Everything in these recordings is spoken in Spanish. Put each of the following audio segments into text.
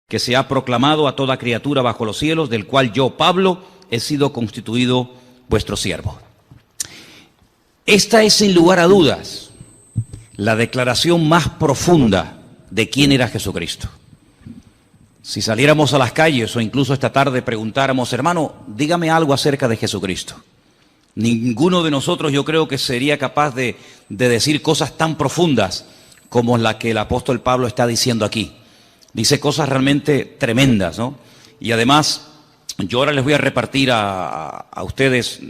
que se ha proclamado a toda criatura bajo los cielos, del cual yo, Pablo, he sido constituido vuestro siervo. Esta es, sin lugar a dudas, la declaración más profunda de quién era Jesucristo. Si saliéramos a las calles o incluso esta tarde preguntáramos, hermano, dígame algo acerca de Jesucristo, ninguno de nosotros yo creo que sería capaz de decir cosas tan profundas como la que el apóstol Pablo está diciendo aquí. Dice cosas realmente tremendas, ¿no? Y además, yo ahora les voy a repartir a ustedes,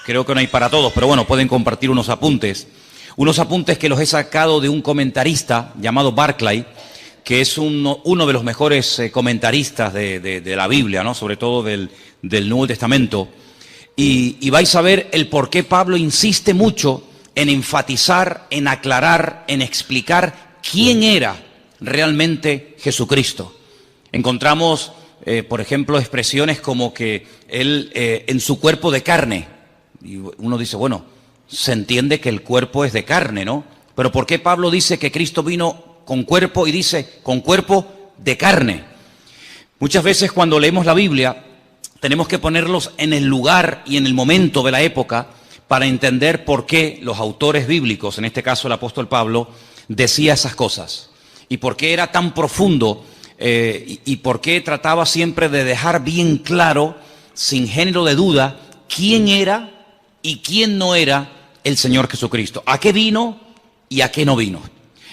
creo que no hay para todos, pero bueno, pueden compartir unos apuntes que los he sacado de un comentarista llamado Barclay, que es uno de los mejores comentaristas de la Biblia, ¿no? Sobre todo del Nuevo Testamento. Y vais a ver el por qué Pablo insiste mucho en enfatizar, en aclarar, en explicar quién era realmente Jesucristo. Encontramos, por ejemplo, expresiones como que Él en su cuerpo de carne. Y uno dice, bueno, se entiende que el cuerpo es de carne, ¿no? Pero ¿por qué Pablo dice que Cristo vino con cuerpo y dice con cuerpo de carne? Muchas veces cuando leemos la Biblia tenemos que ponerlos en el lugar y en el momento de la época para entender por qué los autores bíblicos, en este caso el apóstol Pablo, decía esas cosas. Y por qué era tan profundo y por qué trataba siempre de dejar bien claro, sin género de duda, quién era y quién no era el Señor Jesucristo. ¿A qué vino y a qué no vino?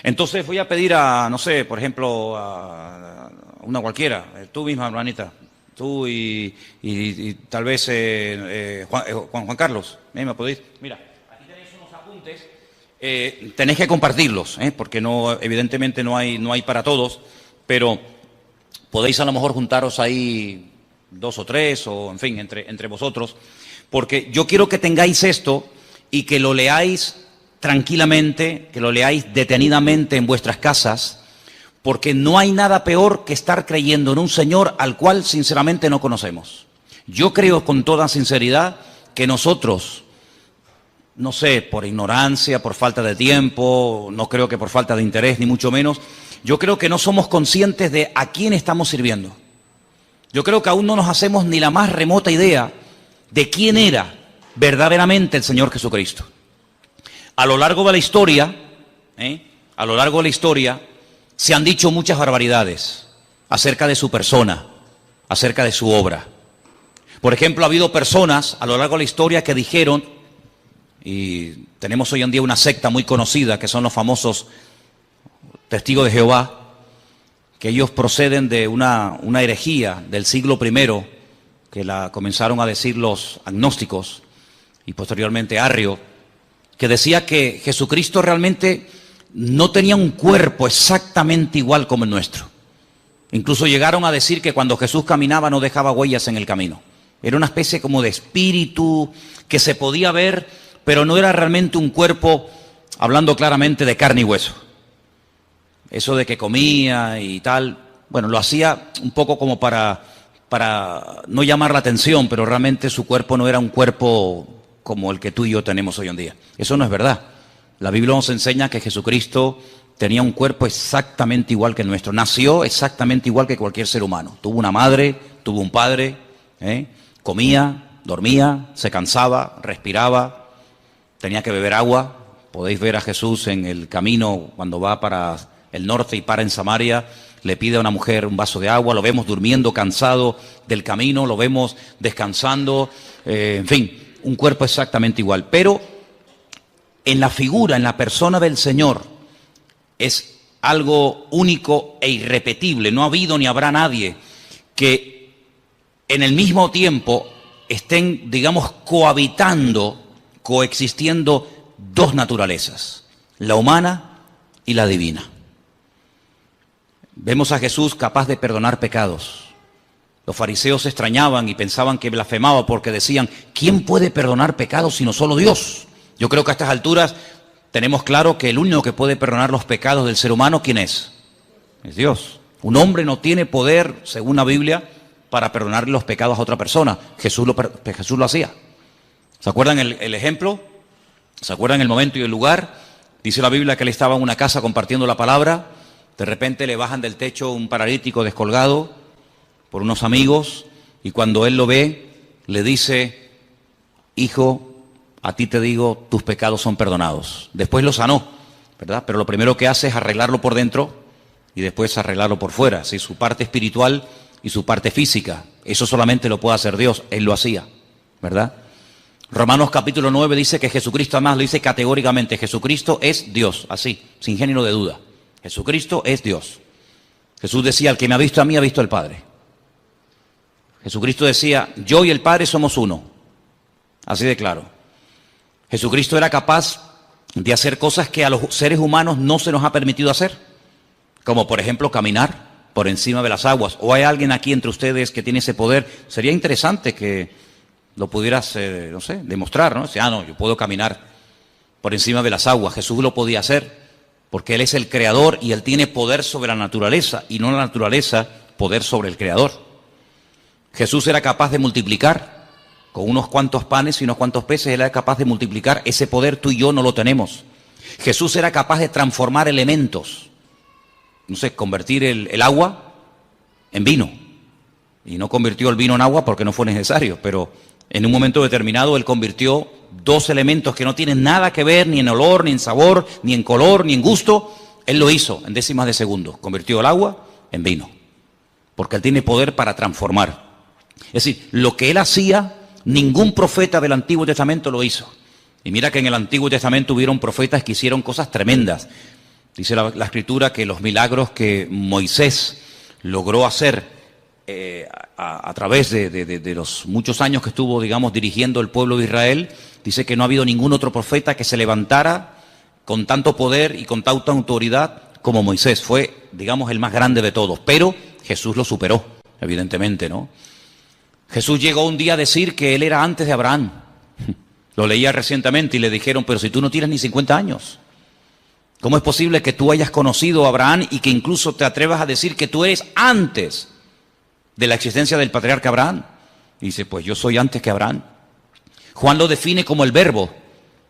Entonces voy a pedir a, no sé, por ejemplo, a una cualquiera, tú misma, hermanita, tú y tal vez Juan Carlos, ¿me podéis? Mira, aquí tenéis unos apuntes. Tenéis que compartirlos, porque no, evidentemente no hay para todos, pero podéis a lo mejor juntaros ahí 2 o 3, o en fin, entre vosotros, porque yo quiero que tengáis esto y que lo leáis tranquilamente, que lo leáis detenidamente en vuestras casas, porque no hay nada peor que estar creyendo en un Señor al cual sinceramente no conocemos. Yo creo con toda sinceridad que nosotros, no sé, por ignorancia, por falta de tiempo, no creo que por falta de interés, ni mucho menos, yo creo que no somos conscientes de a quién estamos sirviendo. Yo creo que aún no nos hacemos ni la más remota idea de quién era verdaderamente el Señor Jesucristo. A lo largo de la historia, se han dicho muchas barbaridades acerca de su persona, acerca de su obra. Por ejemplo, ha habido personas a lo largo de la historia que dijeron, y tenemos hoy en día una secta muy conocida que son los famosos Testigos de Jehová, que ellos proceden de una herejía del siglo I, que la comenzaron a decir los agnósticos y posteriormente Arrio, que decía que Jesucristo realmente no tenía un cuerpo exactamente igual como el nuestro. Incluso llegaron a decir que cuando Jesús caminaba no dejaba huellas en el camino. Era una especie como de espíritu que se podía ver, pero no era realmente un cuerpo, hablando claramente, de carne y hueso. Eso de que comía y tal, bueno, lo hacía un poco como para no llamar la atención, pero realmente su cuerpo no era un cuerpo como el que tú y yo tenemos hoy en día. Eso no es verdad. La Biblia nos enseña que Jesucristo tenía un cuerpo exactamente igual que el nuestro. Nació exactamente igual que cualquier ser humano. Tuvo una madre, tuvo un padre, comía, dormía, se cansaba, respiraba, tenía que beber agua. Podéis ver a Jesús en el camino cuando va para el norte y para en Samaria, le pide a una mujer un vaso de agua, lo vemos durmiendo cansado del camino, lo vemos descansando, en fin, un cuerpo exactamente igual. Pero en la figura, en la persona del Señor, es algo único e irrepetible. No ha habido ni habrá nadie que en el mismo tiempo estén, digamos, coexistiendo dos naturalezas, la humana y la divina. Vemos a Jesús capaz de perdonar pecados. Los fariseos se extrañaban y pensaban que blasfemaba porque decían, ¿quién puede perdonar pecados sino solo Dios? Yo creo que a estas alturas tenemos claro que el único que puede perdonar los pecados del ser humano, ¿quién es? Es Dios. Un hombre no tiene poder, según la Biblia, para perdonar los pecados a otra persona. Jesús lo hacía. ¿Se acuerdan el ejemplo? ¿Se acuerdan el momento y el lugar? Dice la Biblia que él estaba en una casa compartiendo la palabra de repente le bajan del techo un paralítico descolgado por unos amigos, y cuando él lo ve, le dice: hijo, a ti te digo, tus pecados son perdonados. Después lo sanó, ¿verdad? Pero lo primero que hace es arreglarlo por dentro y después arreglarlo por fuera, ¿sí? Su parte espiritual y su parte física. Eso solamente lo puede hacer Dios, Él lo hacía, ¿verdad? Romanos capítulo 9 dice que Jesucristo, además lo dice categóricamente: Jesucristo es Dios, así, sin género de duda. Jesucristo es Dios. Jesús decía: el que me ha visto a mí ha visto al Padre. Jesucristo decía: yo y el Padre somos uno. Así de claro. Jesucristo era capaz de hacer cosas que a los seres humanos no se nos ha permitido hacer, como por ejemplo caminar por encima de las aguas. ¿O hay alguien aquí entre ustedes que tiene ese poder? Sería interesante que lo pudieras, no sé, demostrar, ¿no? No, yo puedo caminar por encima de las aguas. Jesús lo podía hacer porque Él es el Creador y Él tiene poder sobre la naturaleza, y no la naturaleza poder sobre el Creador. Jesús era capaz de multiplicar con unos cuantos panes y unos cuantos peces. Él era capaz de multiplicar. Ese poder tú y yo no lo tenemos. Jesús era capaz de transformar elementos. No sé, convertir el agua en vino. Y no convirtió el vino en agua porque no fue necesario, pero en un momento determinado Él convirtió dos elementos que no tienen nada que ver, ni en olor, ni en sabor, ni en color, ni en gusto. Él lo hizo en décimas de segundo. Convirtió el agua en vino. Porque Él tiene poder para transformar. Es decir, lo que Él hacía, ningún profeta del Antiguo Testamento lo hizo. Y mira que en el Antiguo Testamento hubieron profetas que hicieron cosas tremendas. Dice la Escritura que los milagros que Moisés logró hacer a través de los muchos años que estuvo, digamos, dirigiendo el pueblo de Israel, dice que no ha habido ningún otro profeta que se levantara con tanto poder y con tanta autoridad como Moisés. Fue, digamos, el más grande de todos. Pero Jesús lo superó, evidentemente, ¿no? Jesús llegó un día a decir que Él era antes de Abraham. Lo leía recientemente y le dijeron: pero si tú no tienes ni 50 años, ¿cómo es posible que tú hayas conocido a Abraham y que incluso te atrevas a decir que tú eres antes de la existencia del patriarca Abraham? Y dice: pues yo soy antes que Abraham. Juan lo define como el verbo,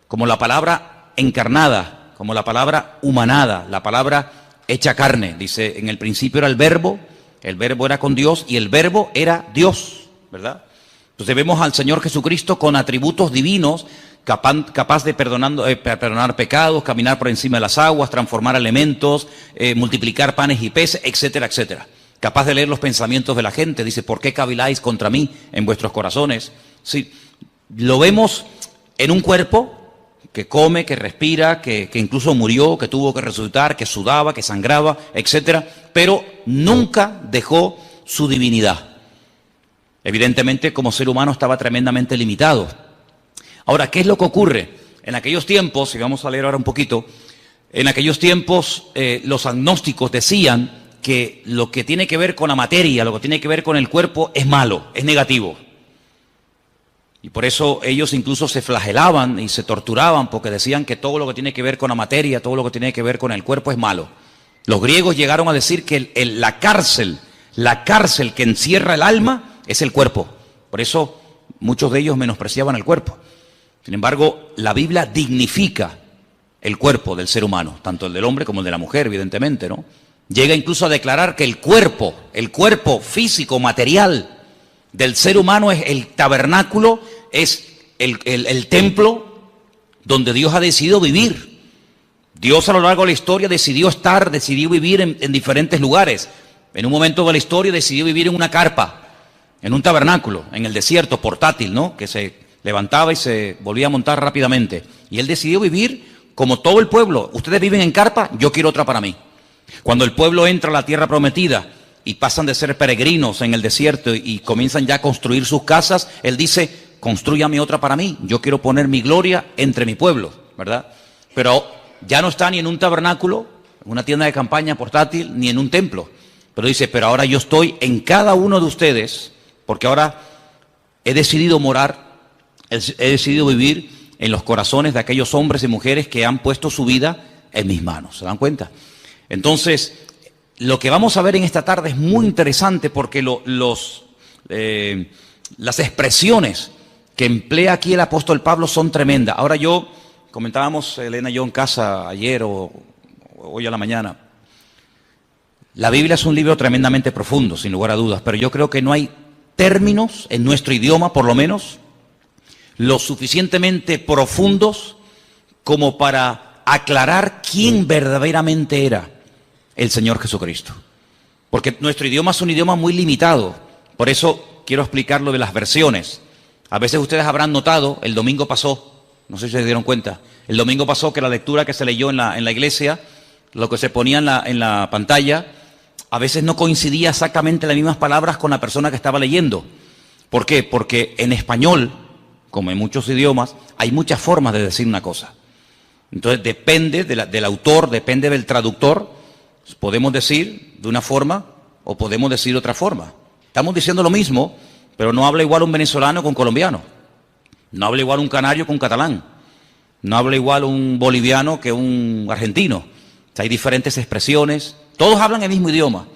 como la palabra encarnada, como la palabra humanada, la palabra hecha carne. Dice: en el principio era el verbo era con Dios y el verbo era Dios, ¿verdad? Entonces vemos al Señor Jesucristo con atributos divinos, capaz de perdonar pecados, caminar por encima de las aguas, transformar elementos, multiplicar panes y peces, etcétera, etcétera. Capaz de leer los pensamientos de la gente. Dice: ¿por qué caviláis contra mí en vuestros corazones? Sí, lo vemos en un cuerpo que come, que respira, que incluso murió, que tuvo que resucitar, que sudaba, que sangraba, etcétera, pero nunca dejó su divinidad. Evidentemente, como ser humano estaba tremendamente limitado. Ahora, ¿qué es lo que ocurre? En aquellos tiempos, y vamos a leer ahora un poquito, en aquellos tiempos los agnósticos decían que lo que tiene que ver con la materia, lo que tiene que ver con el cuerpo es malo, es negativo. Y por eso ellos incluso se flagelaban y se torturaban porque decían que todo lo que tiene que ver con la materia, todo lo que tiene que ver con el cuerpo es malo. Los griegos llegaron a decir que la cárcel que encierra el alma es el cuerpo. Por eso muchos de ellos menospreciaban el cuerpo. Sin embargo, la Biblia dignifica el cuerpo del ser humano, tanto el del hombre como el de la mujer, evidentemente, ¿no? Llega incluso a declarar que el cuerpo físico, material del ser humano es el tabernáculo, es el templo donde Dios ha decidido vivir. Dios a lo largo de la historia decidió vivir en diferentes lugares. En un momento de la historia decidió vivir en una carpa, en un tabernáculo, en el desierto, portátil, ¿no? Que se levantaba y se volvía a montar rápidamente. Y Él decidió vivir como todo el pueblo. Ustedes viven en carpa, yo quiero otra para mí. Cuando el pueblo entra a la tierra prometida y pasan de ser peregrinos en el desierto y comienzan ya a construir sus casas, Él dice: constrúyame otra para mí, yo quiero poner mi gloria entre mi pueblo, ¿verdad? Pero ya no está ni en un tabernáculo, en una tienda de campaña portátil, ni en un templo. Pero dice: pero ahora yo estoy en cada uno de ustedes, porque ahora he decidido morar, he decidido vivir en los corazones de aquellos hombres y mujeres que han puesto su vida en mis manos. ¿Se dan cuenta? Entonces, lo que vamos a ver en esta tarde es muy interesante porque las expresiones que emplea aquí el apóstol Pablo son tremendas. Ahora comentábamos Elena y yo en casa ayer o hoy a la mañana, La Biblia es un libro tremendamente profundo, sin lugar a dudas, pero yo creo que no hay términos en nuestro idioma, por lo menos, lo suficientemente profundos como para aclarar quién verdaderamente era el Señor Jesucristo. Porque nuestro idioma es un idioma muy limitado. Por eso quiero explicar lo de las versiones. A veces ustedes habrán notado, el domingo pasó, no sé si se dieron cuenta, el domingo pasó que la lectura que se leyó en la iglesia, lo que se ponía en la pantalla, a veces no coincidía exactamente las mismas palabras con la persona que estaba leyendo. ¿Por qué? Porque en español, como en muchos idiomas, hay muchas formas de decir una cosa. Entonces depende del autor, depende del traductor, podemos decir de una forma o podemos decir de otra forma. Estamos diciendo lo mismo, pero no habla igual un venezolano con colombiano, no habla igual un canario con catalán, no habla igual un boliviano que un argentino. O sea, hay diferentes expresiones, todos hablan el mismo idioma,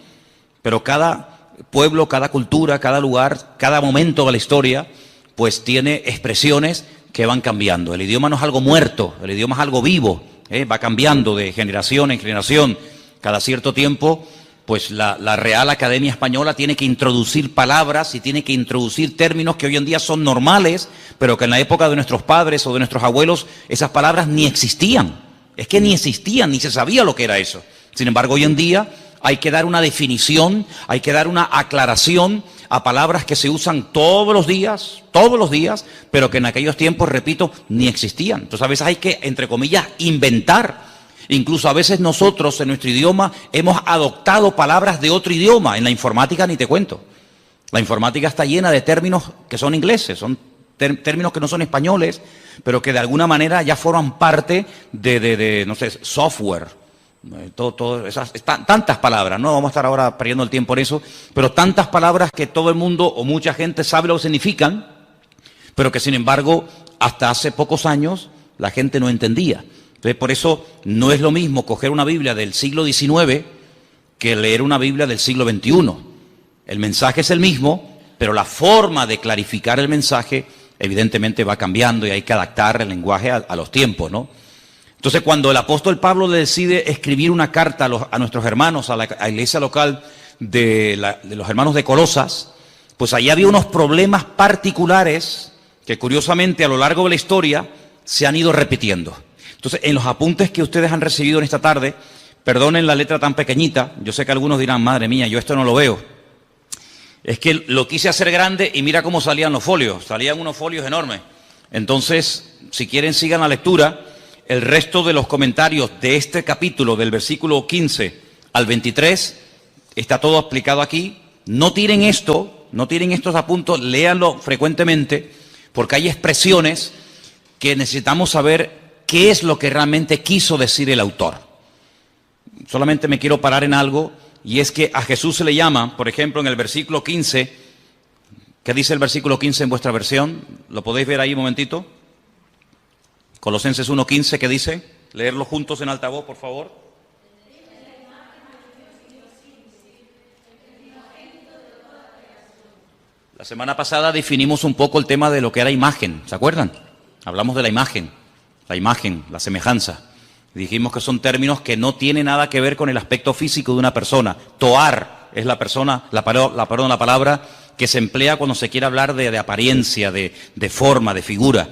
pero cada pueblo, cada cultura, cada lugar, cada momento de la historia, pues tiene expresiones que van cambiando. El idioma no es algo muerto, el idioma es algo vivo, va cambiando de generación en generación. Cada cierto tiempo, pues la Real Academia Española tiene que introducir palabras y tiene que introducir términos que hoy en día son normales, pero que en la época de nuestros padres o de nuestros abuelos esas palabras ni existían. Es que ni existían, ni se sabía lo que era eso. Sin embargo, hoy en día hay que dar una definición, hay que dar una aclaración a palabras que se usan todos los días, pero que en aquellos tiempos, repito, ni existían. Entonces a veces hay que, entre comillas, inventar. Incluso a veces nosotros en nuestro idioma hemos adoptado palabras de otro idioma. En la informática ni te cuento. La informática está llena de términos que son ingleses, son términos que no son españoles, pero que de alguna manera ya forman parte de no sé, software. Tantas palabras, no vamos a estar ahora perdiendo el tiempo en eso, pero tantas palabras que todo el mundo o mucha gente sabe lo que significan, pero que sin embargo hasta hace pocos años la gente no entendía. Entonces por eso no es lo mismo coger una Biblia del siglo XIX que leer una Biblia del siglo XXI. El mensaje es el mismo, pero la forma de clarificar el mensaje evidentemente va cambiando y hay que adaptar el lenguaje a los tiempos, ¿no? Entonces, cuando el apóstol Pablo decide escribir una carta a nuestros hermanos, a la iglesia local de los hermanos de Colosas, pues ahí había unos problemas particulares que curiosamente a lo largo de la historia se han ido repitiendo. Entonces, en los apuntes que ustedes han recibido en esta tarde, perdonen la letra tan pequeñita, yo sé que algunos dirán, madre mía, yo esto no lo veo. Es que lo quise hacer grande y mira cómo salían los folios, salían unos folios enormes. Entonces, si quieren sigan la lectura. El resto de los comentarios de este capítulo, del versículo 15 al 23, está todo explicado aquí. No tiren estos apuntes, léanlo frecuentemente, porque hay expresiones que necesitamos saber qué es lo que realmente quiso decir el autor. Solamente me quiero parar en algo, y es que a Jesús se le llama, por ejemplo, en el versículo 15, ¿qué dice el versículo 15 en vuestra versión? ¿Lo podéis ver ahí un momentito? Colosenses 1:15, ¿qué dice? Leerlo juntos en altavoz, por favor. La semana pasada definimos un poco el tema de lo que era imagen, ¿se acuerdan? Hablamos de la imagen, la semejanza. Dijimos que son términos que no tienen nada que ver con el aspecto físico de una persona. Toar es la palabra que se emplea cuando se quiere hablar de apariencia, de forma, de figura.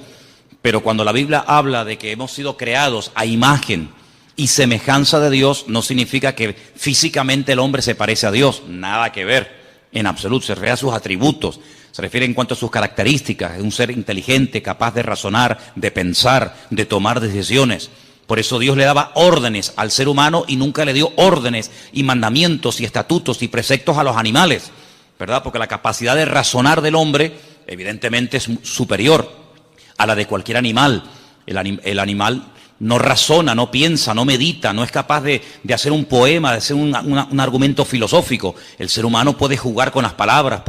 Pero cuando la Biblia habla de que hemos sido creados a imagen y semejanza de Dios, no significa que físicamente el hombre se parece a Dios. Nada que ver, en absoluto. Se refiere a sus atributos, se refiere en cuanto a sus características. Es un ser inteligente, capaz de razonar, de pensar, de tomar decisiones. Por eso Dios le daba órdenes al ser humano y nunca le dio órdenes y mandamientos y estatutos y preceptos a los animales, ¿verdad? Porque la capacidad de razonar del hombre evidentemente es superior a la de cualquier animal. El animal no razona, no piensa, no medita, no es capaz de hacer un poema, de hacer un argumento filosófico. El ser humano puede jugar con las palabras,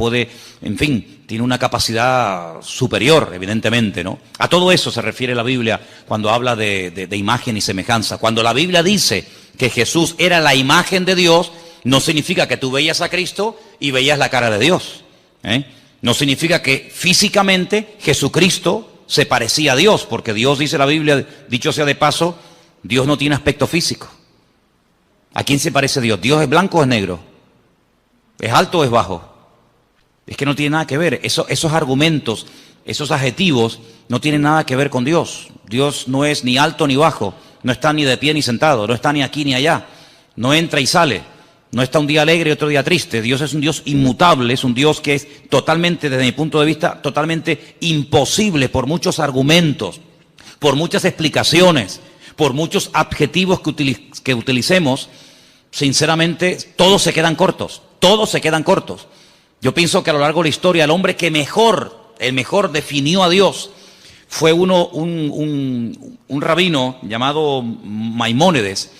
en fin, tiene una capacidad superior, evidentemente, ¿no? A todo eso se refiere la Biblia cuando habla de imagen y semejanza. Cuando la Biblia dice que Jesús era la imagen de Dios, no significa que tú veías a Cristo y veías la cara de Dios, ¿eh? No significa que físicamente Jesucristo se parecía a Dios, porque Dios, dice la Biblia, dicho sea de paso, Dios no tiene aspecto físico. ¿A quién se parece Dios? ¿Dios es blanco o es negro? ¿Es alto o es bajo? Es que no tiene nada que ver. Esos argumentos, esos adjetivos, no tienen nada que ver con Dios. Dios no es ni alto ni bajo, no está ni de pie ni sentado, no está ni aquí ni allá, no entra y sale, no está un día alegre y otro día triste. Dios es un Dios inmutable, es un Dios que es totalmente, desde mi punto de vista, totalmente imposible por muchos argumentos, por muchas explicaciones, por muchos adjetivos que utilicemos. Sinceramente, todos se quedan cortos, todos se quedan cortos. Yo pienso que a lo largo de la historia, el hombre que el mejor definió a Dios fue un rabino llamado Maimónides.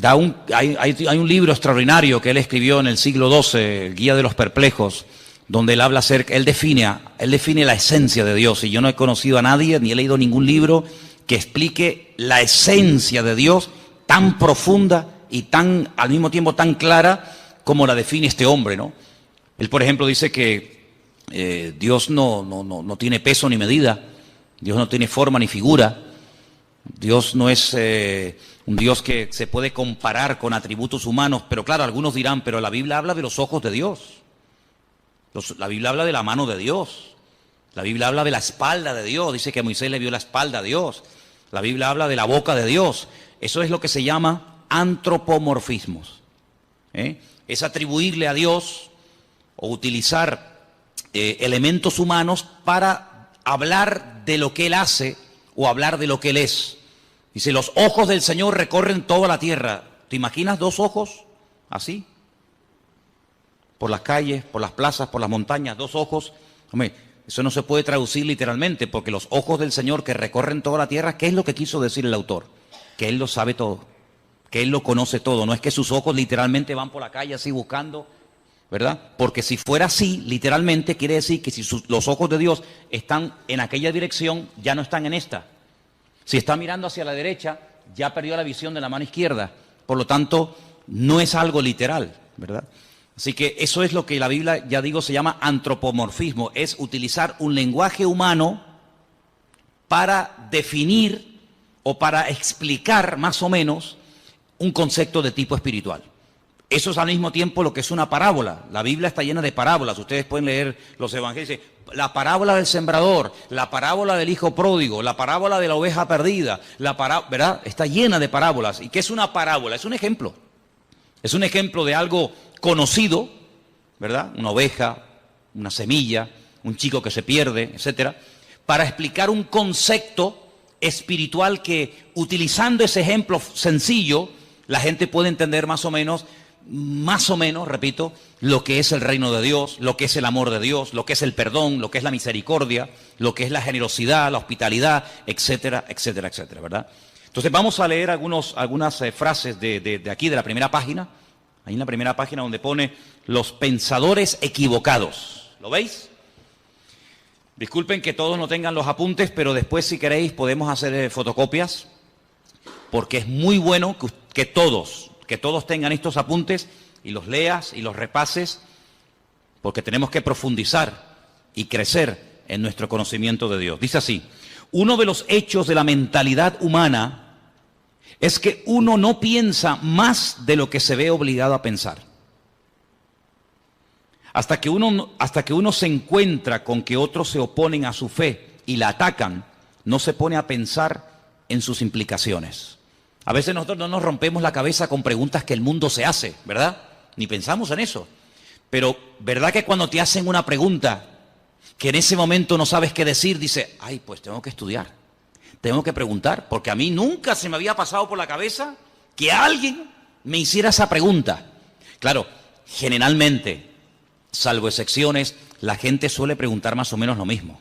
Hay un libro extraordinario que él escribió en el siglo XII, el Guía de los Perplejos, donde él habla él define la esencia de Dios. Y yo no he conocido a nadie, ni he leído ningún libro que explique la esencia de Dios tan profunda y al mismo tiempo tan clara como la define este hombre, ¿no? Él, por ejemplo, dice que Dios no tiene peso ni medida, Dios no tiene forma ni figura, Dios no es un Dios que se puede comparar con atributos humanos, pero claro, algunos dirán, pero la Biblia habla de los ojos de Dios, la Biblia habla de la mano de Dios, la Biblia habla de la espalda de Dios, dice que Moisés le vio la espalda a Dios, la Biblia habla de la boca de Dios. Eso es lo que se llama antropomorfismos, es atribuirle a Dios o utilizar elementos humanos para hablar de lo que Él hace o hablar de lo que Él es. Dice, los ojos del Señor recorren toda la tierra. ¿Te imaginas dos ojos así? Por las calles, por las plazas, por las montañas, dos ojos. Hombre, eso no se puede traducir literalmente, porque los ojos del Señor que recorren toda la tierra, ¿qué es lo que quiso decir el autor? Que Él lo sabe todo, que Él lo conoce todo. No es que sus ojos literalmente van por la calle así buscando, ¿verdad? Porque si fuera así, literalmente, quiere decir que si los ojos de Dios están en aquella dirección, ya no están en esta. Si está mirando hacia la derecha, ya perdió la visión de la mano izquierda. Por lo tanto, no es algo literal, ¿verdad? Así que eso es lo que la Biblia, ya digo, se llama antropomorfismo. Es utilizar un lenguaje humano para definir o para explicar más o menos un concepto de tipo espiritual. Eso es al mismo tiempo lo que es una parábola. La Biblia está llena de parábolas. Ustedes pueden leer los evangelios. Dice, la parábola del sembrador, la parábola del hijo pródigo, la parábola de la oveja perdida, ¿verdad? Está llena de parábolas. ¿Y qué es una parábola? Es un ejemplo. Es un ejemplo de algo conocido, ¿verdad? Una oveja, una semilla, un chico que se pierde, etcétera, para explicar un concepto espiritual que, utilizando ese ejemplo sencillo, la gente puede entender más o menos, repito, lo que es el reino de Dios, lo que es el amor de Dios, lo que es el perdón, lo que es la misericordia, lo que es la generosidad, la hospitalidad, etcétera, etcétera, etcétera, ¿verdad? Entonces vamos a leer algunas frases de aquí, de la primera página, ahí en la primera página donde pone los pensadores equivocados. ¿Lo veis? Disculpen que todos no tengan los apuntes, pero después si queréis podemos hacer fotocopias, porque es muy bueno que todos tengan estos apuntes y los leas y los repases, porque tenemos que profundizar y crecer en nuestro conocimiento de Dios. Dice así, uno de los hechos de la mentalidad humana es que uno no piensa más de lo que se ve obligado a pensar. Hasta que uno se encuentra con que otros se oponen a su fe y la atacan, no se pone a pensar en sus implicaciones. A veces nosotros no nos rompemos la cabeza con preguntas que el mundo se hace, ¿verdad? Ni pensamos en eso. Pero, ¿verdad que cuando te hacen una pregunta que en ese momento no sabes qué decir, dices, ay, pues tengo que estudiar, tengo que preguntar, porque a mí nunca se me había pasado por la cabeza que alguien me hiciera esa pregunta? Claro, generalmente, salvo excepciones, la gente suele preguntar más o menos lo mismo.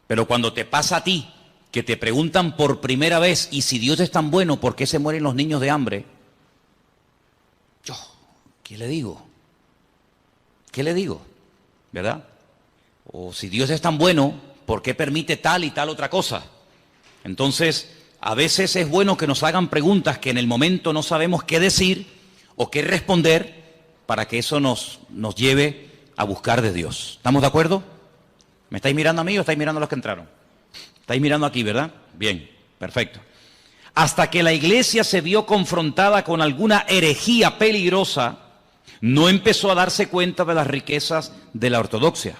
Pero cuando te pasa a ti, que te preguntan por primera vez, y si Dios es tan bueno, ¿por qué se mueren los niños de hambre? Yo, ¿qué le digo? ¿Qué le digo? ¿Verdad? O si Dios es tan bueno, ¿por qué permite tal y tal otra cosa? Entonces, a veces es bueno que nos hagan preguntas que en el momento no sabemos qué decir o qué responder, para que eso nos lleve a buscar de Dios. ¿Estamos de acuerdo? ¿Me estáis mirando a mí o estáis mirando a los que entraron? Estáis mirando aquí, ¿verdad? Bien, perfecto. hasta que la iglesia se vio confrontada con alguna herejía peligrosa, no empezó a darse cuenta de las riquezas de la ortodoxia.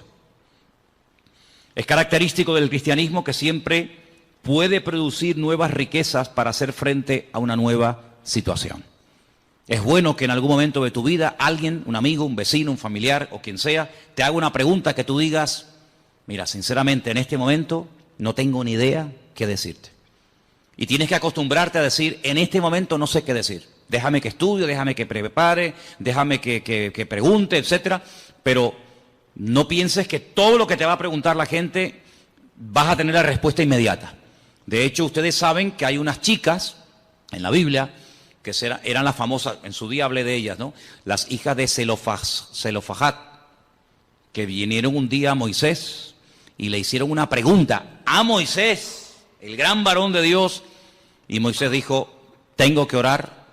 Es característico del cristianismo que siempre puede producir nuevas riquezas para hacer frente a una nueva situación. Es bueno que en algún momento de tu vida alguien, un amigo, un vecino, un familiar o quien sea, te haga una pregunta que tú digas, mira, sinceramente en este momento no tengo ni idea qué decirte. Y tienes que acostumbrarte a decir, en este momento no sé qué decir. Déjame que estudie, déjame que prepare, déjame que pregunte, etcétera. Pero no pienses que todo lo que te va a preguntar la gente vas a tener la respuesta inmediata. De hecho, ustedes saben que hay unas chicas en la Biblia que eran las famosas, en su día hablé de ellas, ¿no? Las hijas de Zelofajat, que vinieron un día a Moisés y le hicieron una pregunta a Moisés, el gran varón de Dios, y Moisés dijo, tengo que orar,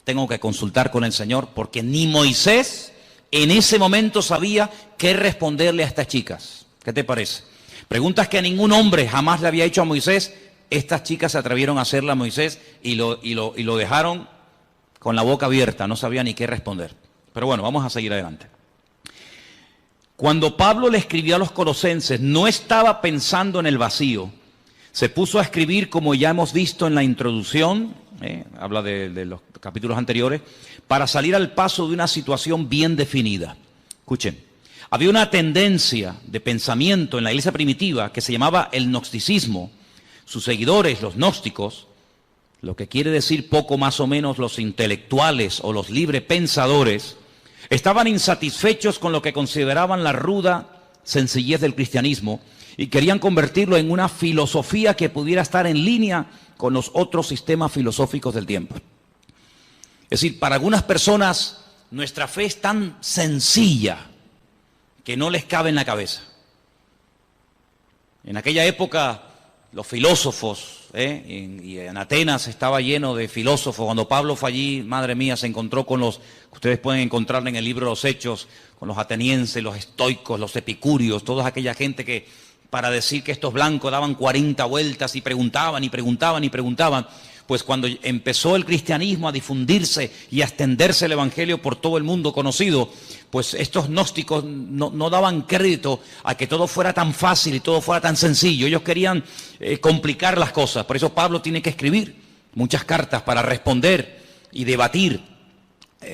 tengo que consultar con el Señor, porque ni Moisés en ese momento sabía qué responderle a estas chicas. ¿Qué te parece? Preguntas que ningún hombre jamás le había hecho a Moisés, estas chicas se atrevieron a hacerla a Moisés y lo dejaron con la boca abierta, no sabía ni qué responder. Pero bueno, vamos a seguir adelante. Cuando Pablo le escribió a los colosenses, no estaba pensando en el vacío. Se puso a escribir, como ya hemos visto en la introducción, habla de los capítulos anteriores, para salir al paso de una situación bien definida. Escuchen, había una tendencia de pensamiento en la iglesia primitiva que se llamaba el gnosticismo. Sus seguidores, los gnósticos, lo que quiere decir poco más o menos los intelectuales o los librepensadores, estaban insatisfechos con lo que consideraban la ruda sencillez del cristianismo y querían convertirlo en una filosofía que pudiera estar en línea con los otros sistemas filosóficos del tiempo. Es decir, para algunas personas nuestra fe es tan sencilla que no les cabe en la cabeza. En aquella época los filósofos, y en Atenas estaba lleno de filósofos. Cuando Pablo fue allí, madre mía, se encontró con los, ustedes pueden encontrar en el libro de los Hechos, con los atenienses, los estoicos, los epicúreos, toda aquella gente que para decir que estos blancos daban 40 vueltas y preguntaban y preguntaban y preguntaban. Pues cuando empezó el cristianismo a difundirse y a extenderse el evangelio por todo el mundo conocido, pues estos gnósticos no daban crédito a que todo fuera tan fácil y todo fuera tan sencillo. Ellos querían complicar las cosas. Por eso Pablo tiene que escribir muchas cartas para responder y debatir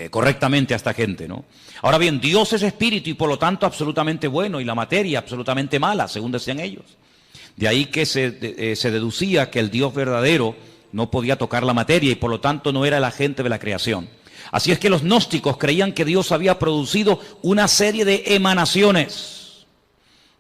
correctamente a esta gente, ¿no? Ahora bien, Dios es espíritu y por lo tanto absolutamente bueno y la materia absolutamente mala, según decían ellos. De ahí que se deducía que el Dios verdadero no podía tocar la materia y por lo tanto no era el agente de la creación. Así es que los gnósticos creían que Dios había producido una serie de emanaciones,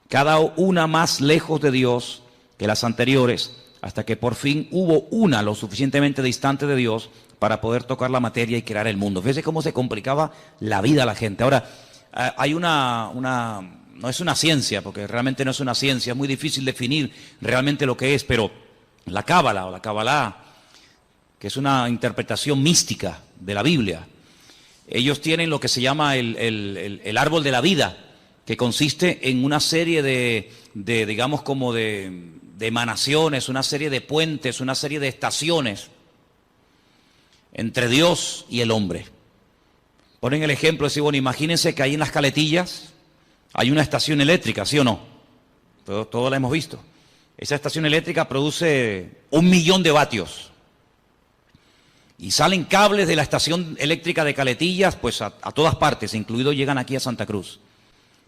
cada una más lejos de Dios que las anteriores, hasta que por fin hubo una lo suficientemente distante de Dios para poder tocar la materia y crear el mundo. Fíjese cómo se complicaba la vida a la gente. Ahora, hay no es una ciencia, porque realmente no es una ciencia, es muy difícil definir realmente lo que es, pero la Cábala o la Kabbalah, que es una interpretación mística de la Biblia, ellos tienen lo que se llama el árbol de la vida, que consiste en una serie de digamos como de emanaciones, una serie de puentes, una serie de estaciones entre Dios y el hombre. Ponen el ejemplo de decir, bueno, imagínense que ahí en las Caletillas hay una estación eléctrica, ¿sí o no? Todo la hemos visto. Esa estación eléctrica produce 1 millón de vatios. Y salen cables de la estación eléctrica de Caletillas, pues a todas partes, incluido llegan aquí a Santa Cruz.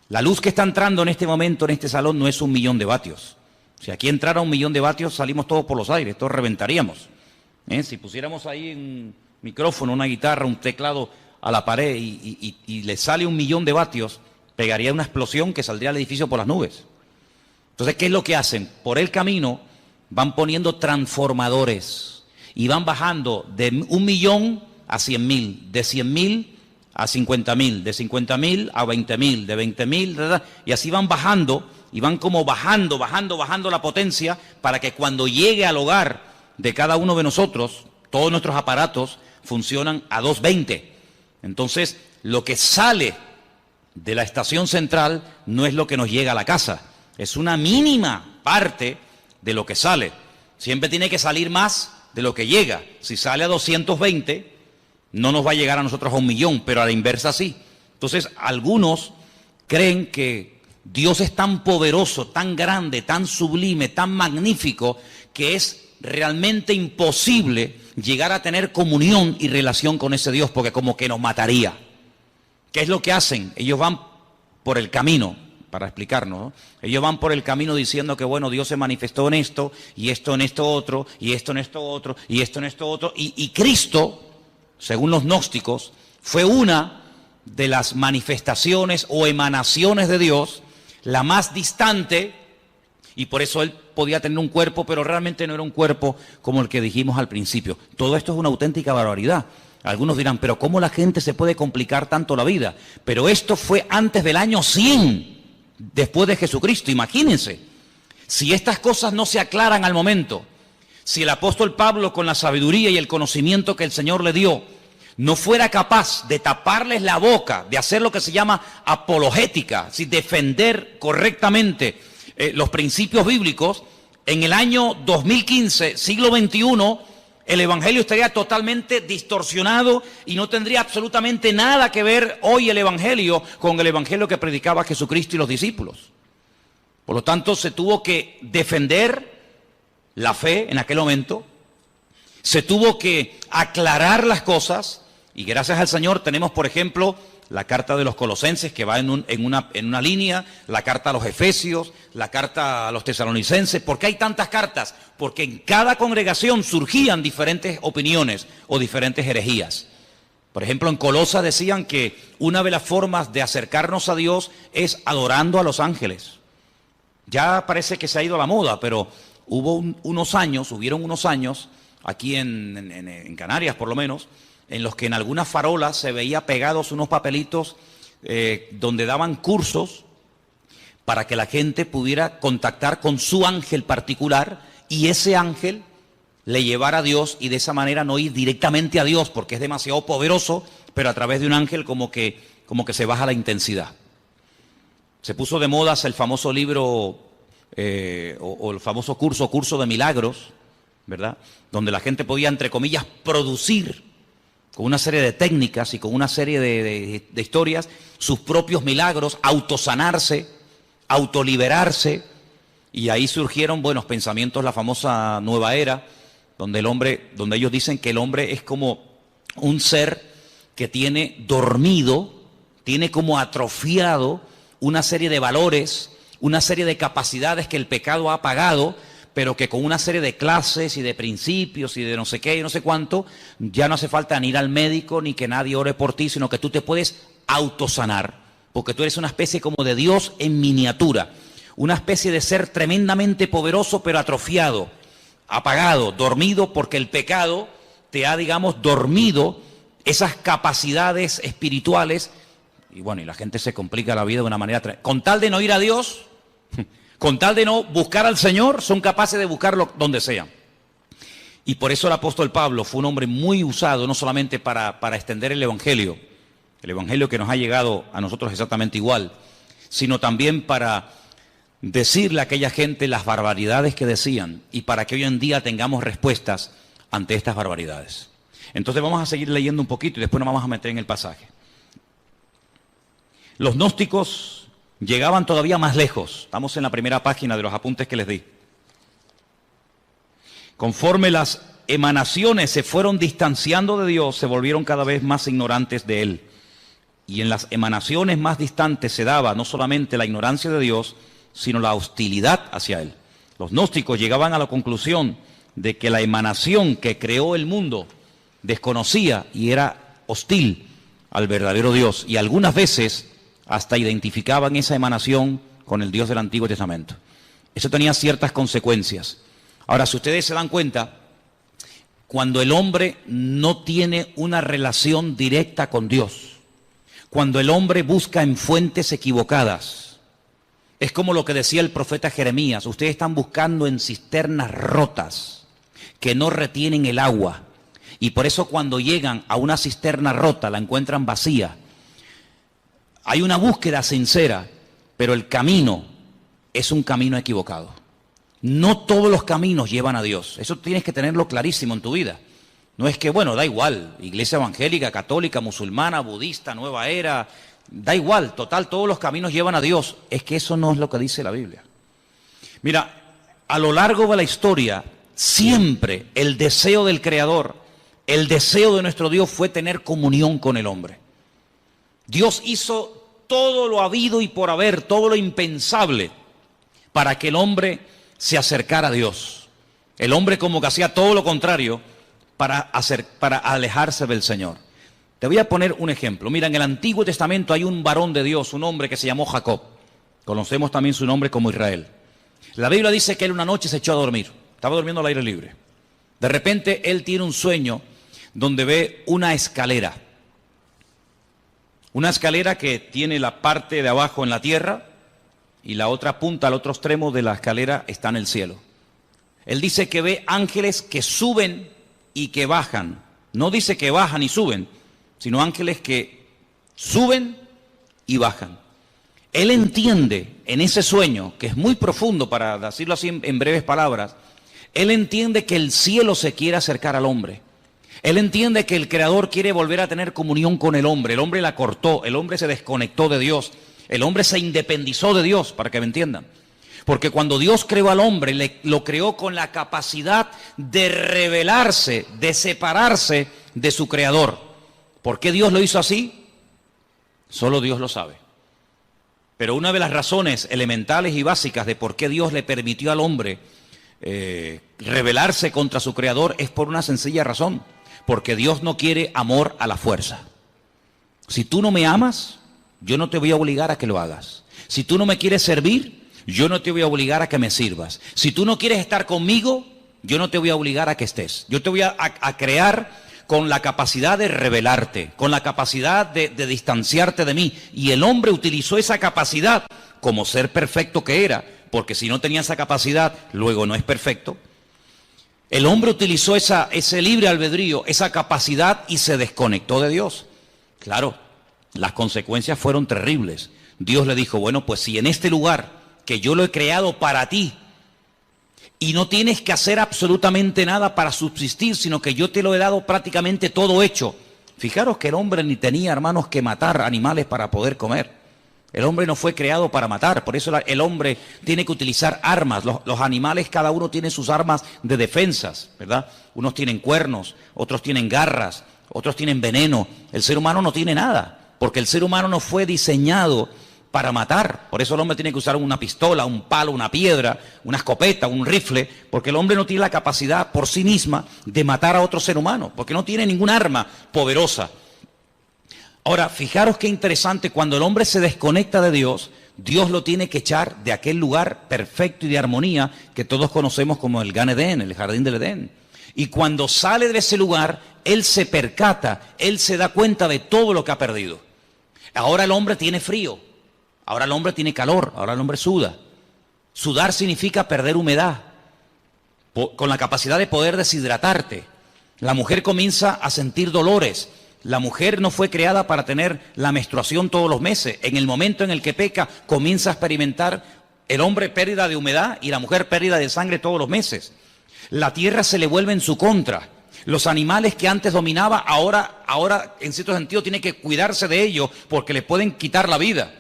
La luz que está entrando en este momento en este salón no es 1 millón de vatios. Si aquí entrara 1 millón de vatios, salimos todos por los aires, todos reventaríamos. Si pusiéramos ahí un micrófono, una guitarra, un teclado a la pared y le sale 1 millón de vatios, pegaría una explosión que saldría al edificio por las nubes. Entonces, ¿qué es lo que hacen? Por el camino van poniendo transformadores y van bajando de 1 millón a 100.000, de 100.000 a 50.000, de 50.000 a 20.000, de 20.000, y así van bajando y van como bajando la potencia para que cuando llegue al hogar de cada uno de nosotros, todos nuestros aparatos funcionan a 220. Entonces, lo que sale de la estación central no es lo que nos llega a la casa. Es una mínima parte de lo que sale. Siempre tiene que salir más de lo que llega. Si sale a 220, no nos va a llegar a nosotros a 1.000.000, pero a la inversa sí. Entonces, algunos creen que Dios es tan poderoso, tan grande, tan sublime, tan magnífico, que es realmente imposible llegar a tener comunión y relación con ese Dios, porque como que nos mataría. ¿Qué es lo que hacen? Ellos van por el camino, para explicarnos, ¿no? Ellos van por el camino diciendo que, bueno, Dios se manifestó en esto, y esto en esto otro, y esto en esto otro, y esto en esto otro, y Cristo, según los gnósticos, fue una de las manifestaciones o emanaciones de Dios, la más distante, y por eso Él podía tener un cuerpo, pero realmente no era un cuerpo como el que dijimos al principio. Todo esto es una auténtica barbaridad. Algunos dirán, pero ¿cómo la gente se puede complicar tanto la vida? Pero esto fue antes del año 100, después de Jesucristo. Imagínense, si estas cosas no se aclaran al momento, si el apóstol Pablo, con la sabiduría y el conocimiento que el Señor le dio, no fuera capaz de taparles la boca, de hacer lo que se llama apologética, si defender correctamente los principios bíblicos, en el año 2015, siglo XXI, el evangelio estaría totalmente distorsionado y no tendría absolutamente nada que ver hoy el evangelio con el evangelio que predicaba Jesucristo y los discípulos. Por lo tanto, se tuvo que defender la fe en aquel momento, se tuvo que aclarar las cosas, y gracias al Señor tenemos, por ejemplo, la carta de los Colosenses, que va en una línea, la carta a los Efesios, la carta a los Tesalonicenses. ¿Por qué hay tantas cartas? Porque en cada congregación surgían diferentes opiniones o diferentes herejías. Por ejemplo, en Colosas decían que una de las formas de acercarnos a Dios es adorando a los ángeles. Ya parece que se ha ido a la moda, pero hubieron unos años, aquí en Canarias por lo menos, en los que en algunas farolas se veía pegados unos papelitos donde daban cursos para que la gente pudiera contactar con su ángel particular y ese ángel le llevara a Dios, y de esa manera no ir directamente a Dios porque es demasiado poderoso, pero a través de un ángel como que se baja la intensidad. Se puso de moda el famoso libro o el famoso curso de milagros, ¿verdad? Donde la gente podía, entre comillas, producir con una serie de técnicas y con una serie de historias sus propios milagros, autosanarse, autoliberarse, y ahí surgieron buenos pensamientos, la famosa nueva era, donde ellos dicen que el hombre es como un ser que tiene dormido, tiene como atrofiado una serie de valores, una serie de capacidades que el pecado ha apagado, pero que con una serie de clases y de principios y de no sé qué y no sé cuánto, ya no hace falta ni ir al médico ni que nadie ore por ti, sino que tú te puedes autosanar, porque tú eres una especie como de Dios en miniatura, una especie de ser tremendamente poderoso pero atrofiado, apagado, dormido, porque el pecado te ha, digamos, dormido esas capacidades espirituales, y bueno, y la gente se complica la vida de una manera con tal de no ir a Dios, con tal de no buscar al Señor, son capaces de buscarlo donde sea. Y por eso el apóstol Pablo fue un hombre muy usado, no solamente para extender el evangelio que nos ha llegado a nosotros exactamente igual, sino también para decirle a aquella gente las barbaridades que decían y para que hoy en día tengamos respuestas ante estas barbaridades. Entonces vamos a seguir leyendo un poquito y después nos vamos a meter en el pasaje. Los gnósticos llegaban todavía más lejos. Estamos en la primera página de los apuntes que les di. Conforme las emanaciones se fueron distanciando de Dios, se volvieron cada vez más ignorantes de Él. Y en las emanaciones más distantes se daba no solamente la ignorancia de Dios, sino la hostilidad hacia Él. Los gnósticos llegaban a la conclusión de que la emanación que creó el mundo desconocía y era hostil al verdadero Dios. Y algunas veces hasta identificaban esa emanación con el Dios del Antiguo Testamento. Eso tenía ciertas consecuencias. Ahora, si ustedes se dan cuenta, cuando el hombre no tiene una relación directa con Dios, cuando el hombre busca en fuentes equivocadas, es como lo que decía el profeta Jeremías: ustedes están buscando en cisternas rotas que no retienen el agua, y por eso cuando llegan a una cisterna rota la encuentran vacía. Hay una búsqueda sincera, pero el camino es un camino equivocado. No todos los caminos llevan a Dios. Eso tienes que tenerlo clarísimo en tu vida. No es que, bueno, da igual, iglesia evangélica, católica, musulmana, budista, nueva era, da igual, total, todos los caminos llevan a Dios. Es que eso no es lo que dice la Biblia. Mira, a lo largo de la historia, siempre el deseo del Creador, el deseo de nuestro Dios fue tener comunión con el hombre. Dios hizo todo lo habido y por haber, todo lo impensable, para que el hombre se acercara a Dios. El hombre como que hacía todo lo contrario para alejarse del Señor. Te voy a poner un ejemplo. Mira, en el Antiguo Testamento hay un varón de Dios, un hombre que se llamó Jacob. Conocemos también su nombre como Israel. La Biblia dice que él una noche se echó a dormir. Estaba durmiendo al aire libre. De repente él tiene un sueño donde ve una escalera. Una escalera que tiene la parte de abajo en la tierra y la otra punta, al otro extremo de la escalera está en el cielo. Él dice que ve ángeles que suben y que bajan. No dice que bajan y suben, sino ángeles que suben y bajan. Él entiende en ese sueño, que es muy profundo para decirlo así en breves palabras, él entiende que el cielo se quiere acercar al hombre. Él entiende que el Creador quiere volver a tener comunión con el hombre. El hombre la cortó, el hombre se desconectó de Dios. El hombre se independizó de Dios, para que me entiendan. Porque cuando Dios creó al hombre, lo creó con la capacidad de rebelarse, de separarse de su Creador. ¿Por qué Dios lo hizo así? Solo Dios lo sabe. Pero una de las razones elementales y básicas de por qué Dios le permitió al hombre rebelarse contra su Creador es por una sencilla razón. Porque Dios no quiere amor a la fuerza. Si tú no me amas, yo no te voy a obligar a que lo hagas. Si tú no me quieres servir, yo no te voy a obligar a que me sirvas. Si tú no quieres estar conmigo, yo no te voy a obligar a que estés. Yo te voy a crear con la capacidad de rebelarte, con la capacidad de distanciarte de mí. Y el hombre utilizó esa capacidad como ser perfecto que era, porque si no tenía esa capacidad, luego no es perfecto. El hombre utilizó ese libre albedrío, esa capacidad y se desconectó de Dios. Claro, las consecuencias fueron terribles. Dios le dijo, bueno, pues si en este lugar que yo lo he creado para ti y no tienes que hacer absolutamente nada para subsistir, sino que yo te lo he dado prácticamente todo hecho. Fijaros que el hombre ni tenía, hermanos, que matar animales para poder comer. El hombre no fue creado para matar, por eso el hombre tiene que utilizar armas. Los animales, cada uno tiene sus armas de defensas, ¿verdad? Unos tienen cuernos, otros tienen garras, otros tienen veneno. El ser humano no tiene nada, porque el ser humano no fue diseñado para matar. Por eso el hombre tiene que usar una pistola, un palo, una piedra, una escopeta, un rifle, porque el hombre no tiene la capacidad por sí misma de matar a otro ser humano, porque no tiene ningún arma poderosa. Ahora, fijaros qué interesante, cuando el hombre se desconecta de Dios, Dios lo tiene que echar de aquel lugar perfecto y de armonía que todos conocemos como el Gan Edén, el jardín del Edén. Y cuando sale de ese lugar, él se percata, él se da cuenta de todo lo que ha perdido. Ahora el hombre tiene frío, ahora el hombre tiene calor, ahora el hombre suda. Sudar significa perder humedad, con la capacidad de poder deshidratarte. La mujer comienza a sentir dolores. La mujer no fue creada para tener la menstruación todos los meses. En el momento en el que peca, comienza a experimentar el hombre pérdida de humedad y la mujer pérdida de sangre todos los meses. La tierra se le vuelve en su contra. Los animales que antes dominaba, ahora en cierto sentido tiene que cuidarse de ellos porque le pueden quitar la vida.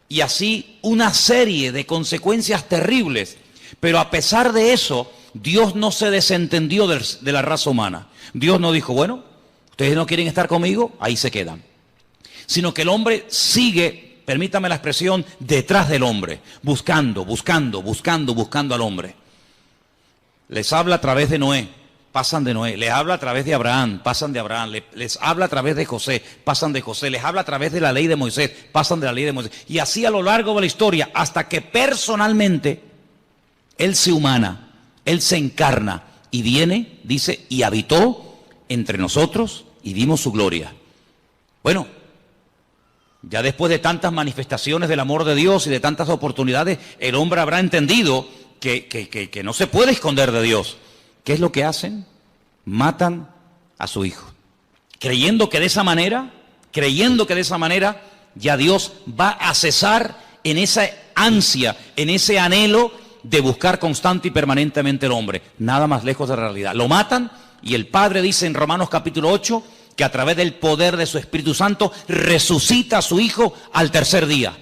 Y así una serie de consecuencias terribles. Pero a pesar de eso, Dios no se desentendió de la raza humana. Dios no dijo, bueno, ustedes no quieren estar conmigo, ahí se quedan. Sino que el hombre sigue, permítame la expresión, detrás del hombre, buscando al hombre. Les habla a través de Noé, pasan de Noé. Les habla a través de Abraham, pasan de Abraham. Les habla a través de José, pasan de José. Les habla a través de la ley de Moisés, pasan de la ley de Moisés. Y así a lo largo de la historia, hasta que personalmente Él se humana, Él se encarna y viene, dice, y habitó entre nosotros y vimos su gloria. Bueno, ya después de tantas manifestaciones del amor de Dios y de tantas oportunidades, el hombre habrá entendido que no se puede esconder de Dios. ¿Qué es lo que hacen? Matan a su hijo, creyendo que de esa manera ya Dios va a cesar en esa ansia, en ese anhelo de buscar constante y permanentemente al hombre. Nada más lejos de la realidad. Lo matan y el Padre dice en Romanos capítulo 8 que a través del poder de su Espíritu Santo resucita a su Hijo al tercer día.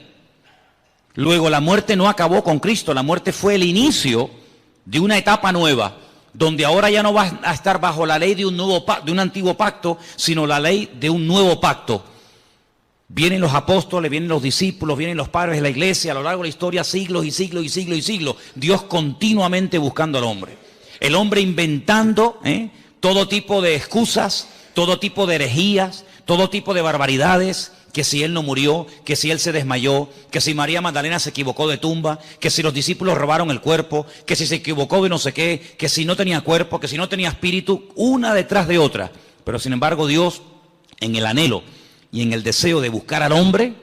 Luego la muerte no acabó con Cristo, la muerte fue el inicio de una etapa nueva, donde ahora ya no va a estar bajo la ley de un antiguo pacto, sino la ley de un nuevo pacto. Vienen los apóstoles, vienen los discípulos, vienen los padres de la iglesia, a lo largo de la historia, siglos y siglos y siglos y siglos. Dios continuamente buscando al hombre. El hombre inventando todo tipo de excusas, todo tipo de herejías, todo tipo de barbaridades, que si él no murió, que si él se desmayó, que si María Magdalena se equivocó de tumba, que si los discípulos robaron el cuerpo, que si se equivocó de no sé qué, que si no tenía cuerpo, que si no tenía espíritu, una detrás de otra. Pero sin embargo Dios, en el anhelo y en el deseo de buscar al hombre,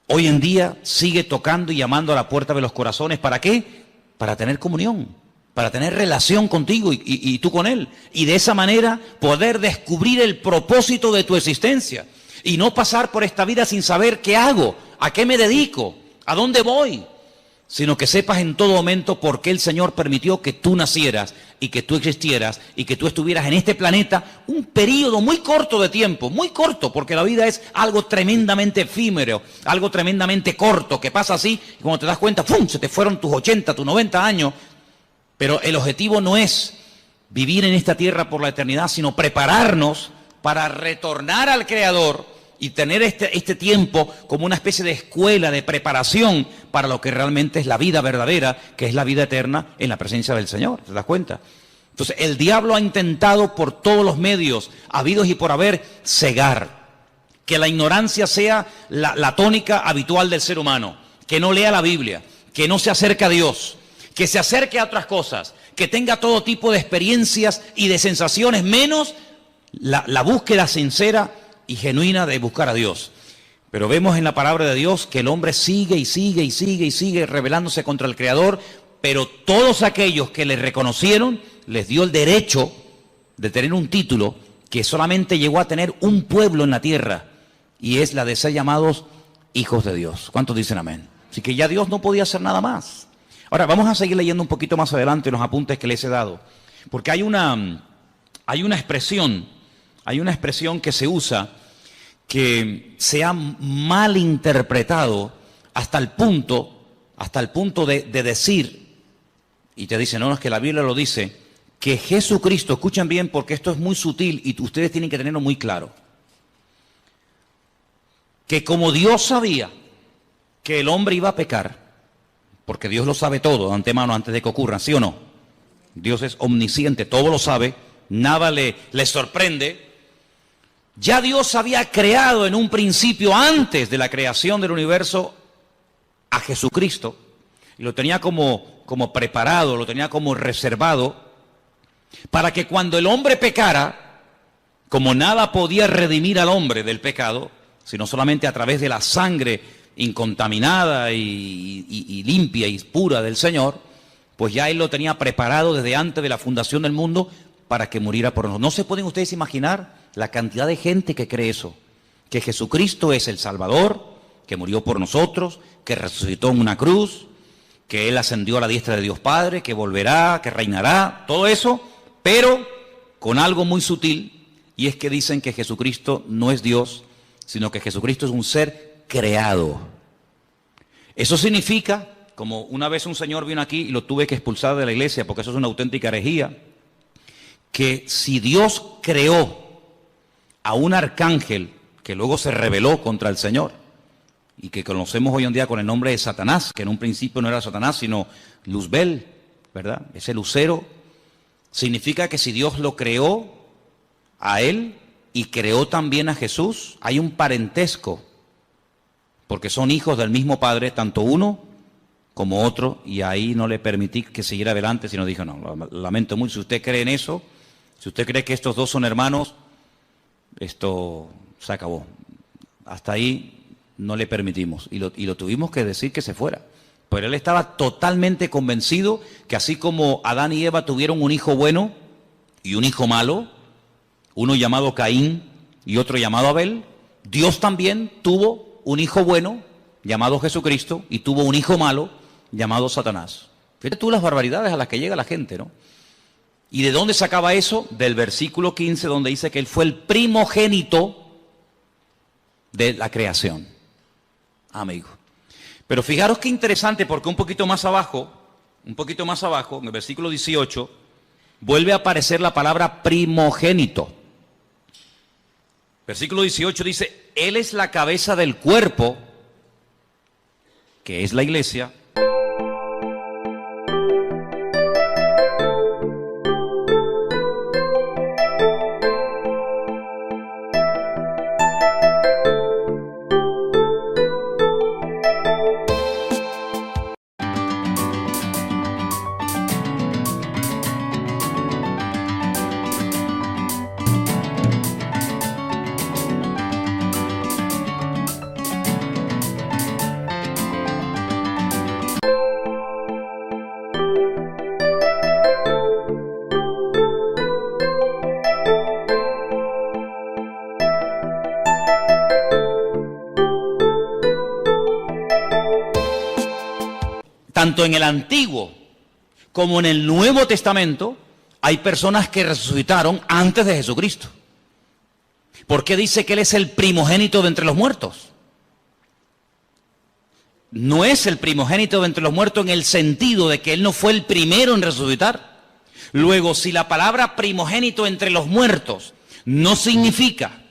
hoy en día sigue tocando y llamando a la puerta de los corazones. ¿Para qué? Para tener comunión, para tener relación contigo y tú con él. Y de esa manera poder descubrir el propósito de tu existencia. Y no pasar por esta vida sin saber qué hago, a qué me dedico, a dónde voy. Sino que sepas en todo momento por qué el Señor permitió que tú nacieras y que tú existieras y que tú estuvieras en este planeta un periodo muy corto de tiempo, muy corto, porque la vida es algo tremendamente efímero, algo tremendamente corto, que pasa así, y cuando te das cuenta, ¡pum!, se te fueron tus 80, tus 90 años. Pero el objetivo no es vivir en esta tierra por la eternidad, sino prepararnos para retornar al Creador y tener este tiempo como una especie de escuela, de preparación para lo que realmente es la vida verdadera, que es la vida eterna en la presencia del Señor. ¿Te das cuenta? Entonces, el diablo ha intentado por todos los medios, habidos y por haber, cegar. Que la ignorancia sea la tónica habitual del ser humano. Que no lea la Biblia, que no se acerque a Dios, que se acerque a otras cosas, que tenga todo tipo de experiencias y de sensaciones, menos la búsqueda sincera y genuina de buscar a Dios. Pero vemos en la palabra de Dios que el hombre sigue y sigue y sigue y sigue rebelándose contra el Creador, pero todos aquellos que le reconocieron, les dio el derecho de tener un título que solamente llegó a tener un pueblo en la tierra, y es la de ser llamados hijos de Dios. ¿Cuántos dicen amén? Así que ya Dios no podía hacer nada más. Ahora, vamos a seguir leyendo un poquito más adelante los apuntes que les he dado, porque hay una expresión que se usa que se ha mal interpretado hasta el punto de decir, y te dicen, no, es que la Biblia lo dice, que Jesucristo, escuchen bien porque esto es muy sutil y ustedes tienen que tenerlo muy claro, que como Dios sabía que el hombre iba a pecar, porque Dios lo sabe todo de antemano antes de que ocurra, ¿sí o no? Dios es omnisciente, todo lo sabe, nada le sorprende. Ya Dios había creado en un principio, antes de la creación del universo, a Jesucristo, y lo tenía como preparado, lo tenía como reservado, para que cuando el hombre pecara, como nada podía redimir al hombre del pecado, sino solamente a través de la sangre incontaminada y limpia y pura del Señor, pues ya Él lo tenía preparado desde antes de la fundación del mundo para que muriera por nosotros. ¿No se pueden ustedes imaginar la cantidad de gente que cree eso? Que Jesucristo es el Salvador, que murió por nosotros, que resucitó en una cruz, que Él ascendió a la diestra de Dios Padre, que volverá, que reinará, todo eso, pero con algo muy sutil, y es que dicen que Jesucristo no es Dios, sino que Jesucristo es un ser creado. Eso significa, como una vez un señor vino aquí y lo tuve que expulsar de la iglesia, porque eso es una auténtica herejía, que si Dios creó a un arcángel que luego se rebeló contra el Señor y que conocemos hoy en día con el nombre de Satanás, que en un principio no era Satanás sino Luzbel, ¿verdad? Ese lucero, significa que si Dios lo creó a él y creó también a Jesús, hay un parentesco, porque son hijos del mismo Padre, tanto uno como otro, y ahí no le permití que siguiera adelante, sino dijo, no, lamento mucho, si usted cree en eso, si usted cree que estos dos son hermanos, esto se acabó. Hasta ahí no le permitimos. Y lo tuvimos que decir que se fuera. Pero él estaba totalmente convencido que así como Adán y Eva tuvieron un hijo bueno y un hijo malo, uno llamado Caín y otro llamado Abel, Dios también tuvo un hijo bueno llamado Jesucristo y tuvo un hijo malo llamado Satanás. Fíjate tú las barbaridades a las que llega la gente, ¿no? ¿Y de dónde sacaba eso? Del versículo 15, donde dice que Él fue el primogénito de la creación. Amigo. Pero fijaros qué interesante, porque un poquito más abajo, en el versículo 18, vuelve a aparecer la palabra primogénito. Versículo 18 dice, Él es la cabeza del cuerpo, que es la iglesia. Tanto en el Antiguo como en el Nuevo Testamento hay personas que resucitaron antes de Jesucristo. ¿Por qué dice que Él es el primogénito de entre los muertos? No es el primogénito de entre los muertos en el sentido de que Él no fue el primero en resucitar. Luego, si la palabra primogénito entre los muertos no significa,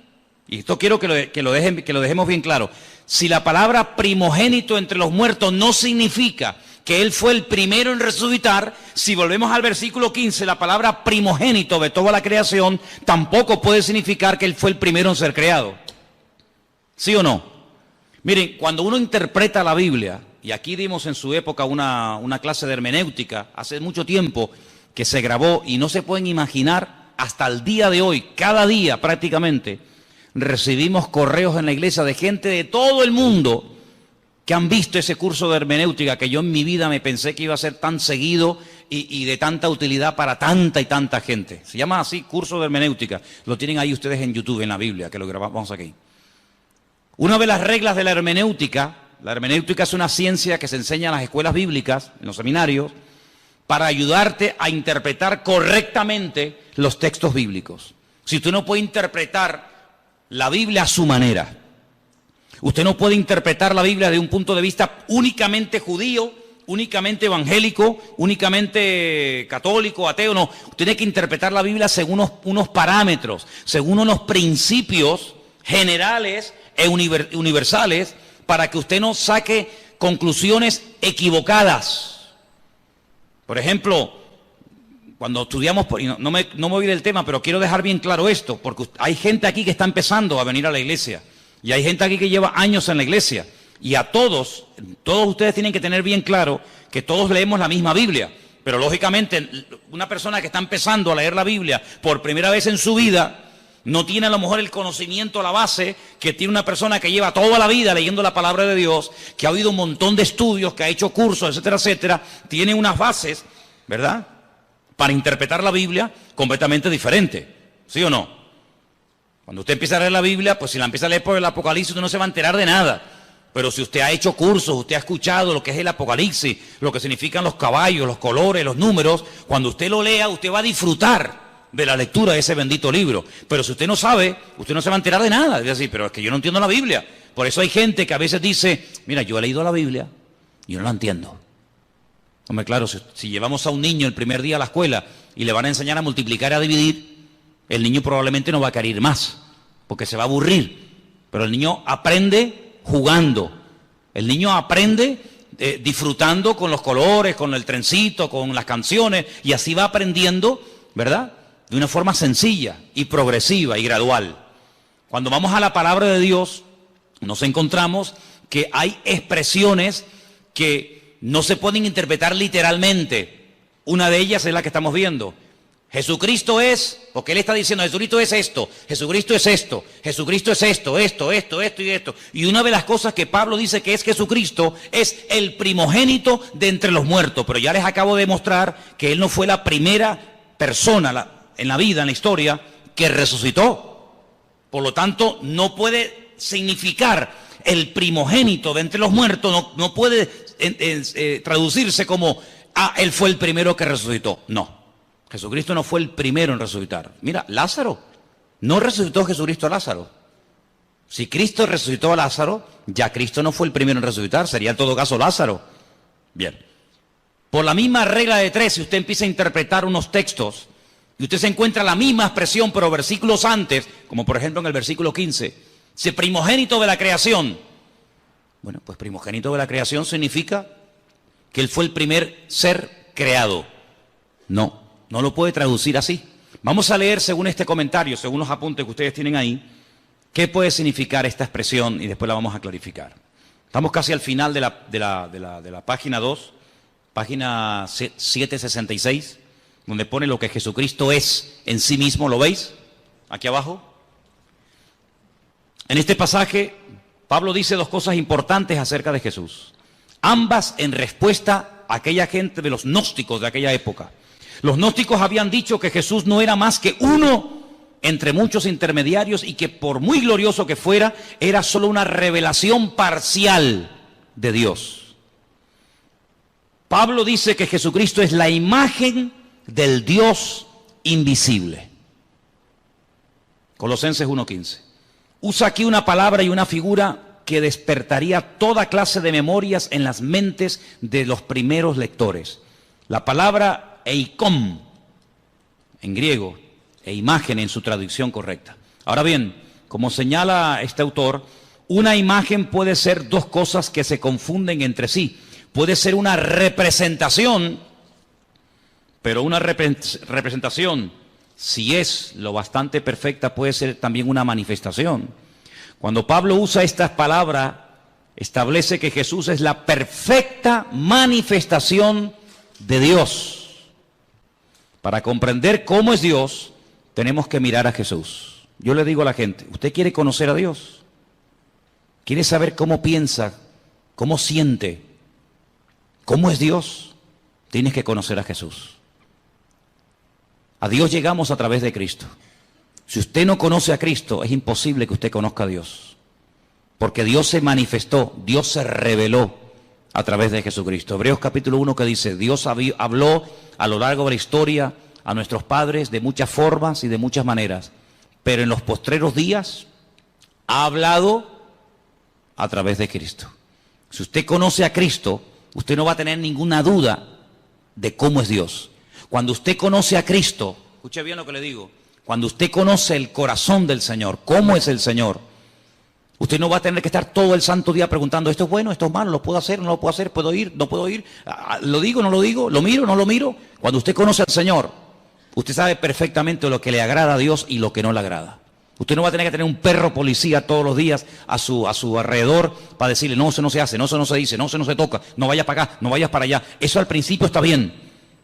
y esto quiero que lo dejemos bien claro, si la palabra primogénito entre los muertos no significa que Él fue el primero en resucitar, si volvemos al versículo 15, la palabra primogénito de toda la creación tampoco puede significar que Él fue el primero en ser creado. ¿Sí o no? Miren, cuando uno interpreta la Biblia, y aquí dimos en su época una clase de hermenéutica, hace mucho tiempo que se grabó, y no se pueden imaginar, hasta el día de hoy, cada día prácticamente, recibimos correos en la iglesia de gente de todo el mundo que han visto ese curso de hermenéutica que yo en mi vida me pensé que iba a ser tan seguido y de tanta utilidad para tanta y tanta gente. Se llama así, curso de hermenéutica. Lo tienen ahí ustedes en YouTube, en la Biblia, que lo grabamos aquí. Una de las reglas de la hermenéutica es una ciencia que se enseña en las escuelas bíblicas, en los seminarios, para ayudarte a interpretar correctamente los textos bíblicos. Si usted no puede interpretar la Biblia a su manera, usted no puede interpretar la Biblia de un punto de vista únicamente judío, únicamente evangélico, únicamente católico, ateo, no. Usted tiene que interpretar la Biblia según unos parámetros, según unos principios generales e universales, para que usted no saque conclusiones equivocadas. Por ejemplo, cuando estudiamos, no me voy del tema, pero quiero dejar bien claro esto, porque hay gente aquí que está empezando a venir a la iglesia. Y hay gente aquí que lleva años en la iglesia. Y a todos ustedes tienen que tener bien claro que todos leemos la misma Biblia. Pero lógicamente, una persona que está empezando a leer la Biblia por primera vez en su vida, no tiene a lo mejor el conocimiento, la base, que tiene una persona que lleva toda la vida leyendo la palabra de Dios, que ha oído un montón de estudios, que ha hecho cursos, etcétera, etcétera. Tiene unas bases, ¿verdad?, para interpretar la Biblia completamente diferente. ¿Sí o no? Cuando usted empieza a leer la Biblia, pues si la empieza a leer por el Apocalipsis, usted no se va a enterar de nada. Pero si usted ha hecho cursos, usted ha escuchado lo que es el Apocalipsis, lo que significan los caballos, los colores, los números, cuando usted lo lea, usted va a disfrutar de la lectura de ese bendito libro. Pero si usted no sabe, usted no se va a enterar de nada. Es decir, pero es que yo no entiendo la Biblia. Por eso hay gente que a veces dice, mira, yo he leído la Biblia y yo no la entiendo. Hombre, claro, si llevamos a un niño el primer día a la escuela y le van a enseñar a multiplicar y a dividir, el niño probablemente no va a querer ir más, porque se va a aburrir. Pero el niño aprende jugando. El niño aprende disfrutando con los colores, con el trencito, con las canciones, y así va aprendiendo, ¿verdad?, de una forma sencilla y progresiva y gradual. Cuando vamos a la palabra de Dios, nos encontramos que hay expresiones que no se pueden interpretar literalmente. Una de ellas es la que estamos viendo. Jesucristo es, porque Él está diciendo, Jesucristo es esto, Jesucristo es esto, Jesucristo es esto y esto. Y una de las cosas que Pablo dice que es Jesucristo es el primogénito de entre los muertos. Pero ya les acabo de mostrar que Él no fue la primera persona en la vida, en la historia, que resucitó. Por lo tanto, no puede significar el primogénito de entre los muertos, no puede traducirse como Él fue el primero que resucitó. No, Jesucristo no fue el primero en resucitar. Mira, Lázaro, no resucitó Jesucristo a Lázaro. Si Cristo resucitó a Lázaro, ya Cristo no fue el primero en resucitar, sería en todo caso Lázaro. Bien, por la misma regla de tres, si usted empieza a interpretar unos textos, y usted se encuentra la misma expresión, pero versículos antes, como por ejemplo en el versículo 15, dice primogénito de la creación. Bueno, pues primogénito de la creación significa que Él fue el primer ser creado. No, no lo puede traducir así. Vamos a leer según este comentario, según los apuntes que ustedes tienen ahí, qué puede significar esta expresión y después la vamos a clarificar. Estamos casi al final de la página 2, página 766, donde pone lo que Jesucristo es en sí mismo, ¿lo veis? Aquí abajo. En este pasaje, Pablo dice dos cosas importantes acerca de Jesús. Ambas en respuesta a aquella gente de los gnósticos de aquella época. Los gnósticos habían dicho que Jesús no era más que uno entre muchos intermediarios y que por muy glorioso que fuera, era solo una revelación parcial de Dios. Pablo dice que Jesucristo es la imagen del Dios invisible. Colosenses 1:15. Usa aquí una palabra y una figura que despertaría toda clase de memorias en las mentes de los primeros lectores. La palabra eikon, en griego, e imagen en su traducción correcta. Ahora bien, como señala este autor, una imagen puede ser dos cosas que se confunden entre sí. Puede ser una representación, pero una representación, si es lo bastante perfecta, puede ser también una manifestación. Cuando Pablo usa estas palabras, establece que Jesús es la perfecta manifestación de Dios. Para comprender cómo es Dios, tenemos que mirar a Jesús. Yo le digo a la gente, ¿usted quiere conocer a Dios? ¿Quiere saber cómo piensa, cómo siente, cómo es Dios? Tienes que conocer a Jesús. A Dios llegamos a través de Cristo. Si usted no conoce a Cristo, es imposible que usted conozca a Dios. Porque Dios se manifestó, Dios se reveló a través de Jesucristo. Hebreos capítulo 1 que dice, Dios habló a lo largo de la historia a nuestros padres de muchas formas y de muchas maneras. Pero en los postreros días ha hablado a través de Cristo. Si usted conoce a Cristo, usted no va a tener ninguna duda de cómo es Dios. Cuando usted conoce a Cristo, escuche bien lo que le digo, cuando usted conoce el corazón del Señor, cómo es el Señor, usted no va a tener que estar todo el santo día preguntando, esto es bueno, esto es malo, lo puedo hacer, no lo puedo hacer, puedo ir, no puedo ir, lo digo, no lo digo, lo miro, no lo miro. Cuando usted conoce al Señor, usted sabe perfectamente lo que le agrada a Dios y lo que no le agrada. Usted no va a tener que tener un perro policía todos los días a su alrededor para decirle, no, eso no se hace, no, eso no se dice, no, eso no se toca, no vayas para acá, no vayas para allá. Eso al principio está bien,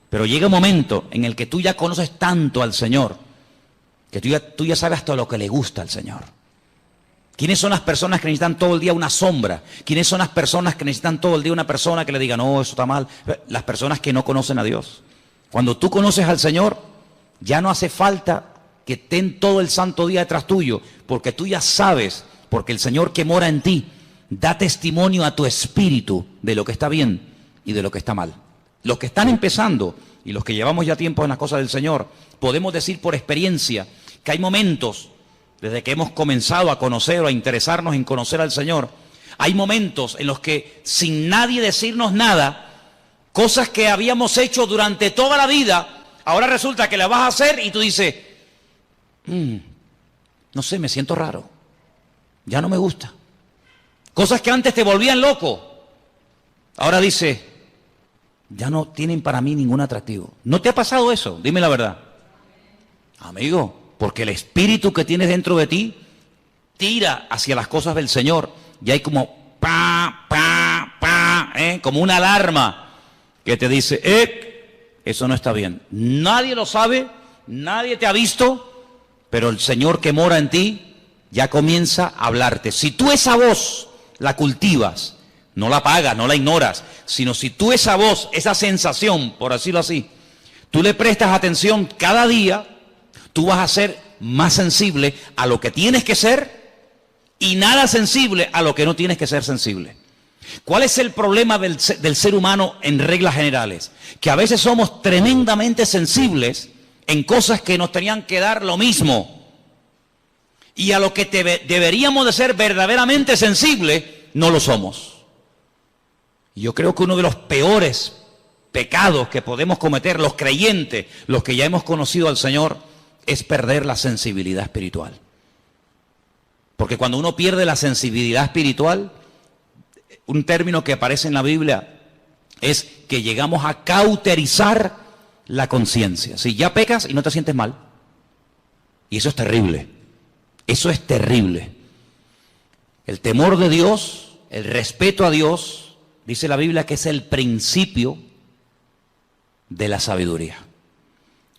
pero llega un momento en el que tú ya conoces tanto al Señor, que tú ya sabes hasta lo que le gusta al Señor. ¿Quiénes son las personas que necesitan todo el día una sombra? ¿Quiénes son las personas que necesitan todo el día una persona que le diga, no, eso está mal? Las personas que no conocen a Dios. Cuando tú conoces al Señor, ya no hace falta que estén todo el santo día detrás tuyo, porque tú ya sabes, porque el Señor que mora en ti da testimonio a tu espíritu de lo que está bien y de lo que está mal. Los que están empezando y los que llevamos ya tiempo en las cosas del Señor, podemos decir por experiencia que hay momentos, desde que hemos comenzado a conocer o a interesarnos en conocer al Señor, hay momentos en los que sin nadie decirnos nada, cosas que habíamos hecho durante toda la vida, ahora resulta que las vas a hacer y tú dices, no sé, me siento raro, ya no me gusta. Cosas que antes te volvían loco, ahora dices, ya no tienen para mí ningún atractivo. ¿No te ha pasado eso? Dime la verdad. Amigo, porque el espíritu que tienes dentro de ti tira hacia las cosas del Señor y hay como como una alarma que te dice, eso no está bien. Nadie lo sabe, nadie te ha visto, pero el Señor que mora en ti ya comienza a hablarte. Si tú esa voz la cultivas, no la apagas, no la ignoras, sino si tú esa voz, esa sensación, por decirlo así, tú le prestas atención cada día, tú vas a ser más sensible a lo que tienes que ser y nada sensible a lo que no tienes que ser sensible. ¿Cuál es el problema del ser humano en reglas generales? Que a veces somos tremendamente sensibles en cosas que nos tenían que dar lo mismo. Y a lo que deberíamos de ser verdaderamente sensibles, no lo somos. Y yo creo que uno de los peores pecados que podemos cometer los creyentes, los que ya hemos conocido al Señor, es perder la sensibilidad espiritual. Porque cuando uno pierde la sensibilidad espiritual, un término que aparece en la Biblia es que llegamos a cauterizar la conciencia. Si ya pecas y no te sientes mal. Y eso es terrible. Eso es terrible. El temor de Dios, el respeto a Dios, dice la Biblia que es el principio de la sabiduría.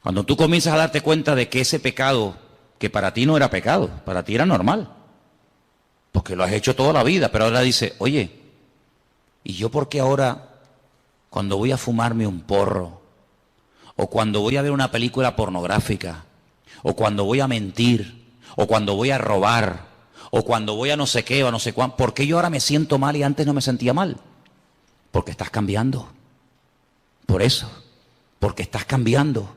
Cuando tú comienzas a darte cuenta de que ese pecado, que para ti no era pecado, para ti era normal, porque lo has hecho toda la vida, pero ahora dice, oye, ¿y yo por qué ahora, cuando voy a fumarme un porro, o cuando voy a ver una película pornográfica, o cuando voy a mentir, o cuando voy a robar, o cuando voy a no sé qué, o a no sé cuánto, ¿por qué yo ahora me siento mal y antes no me sentía mal? Porque estás cambiando. Por eso, porque estás cambiando.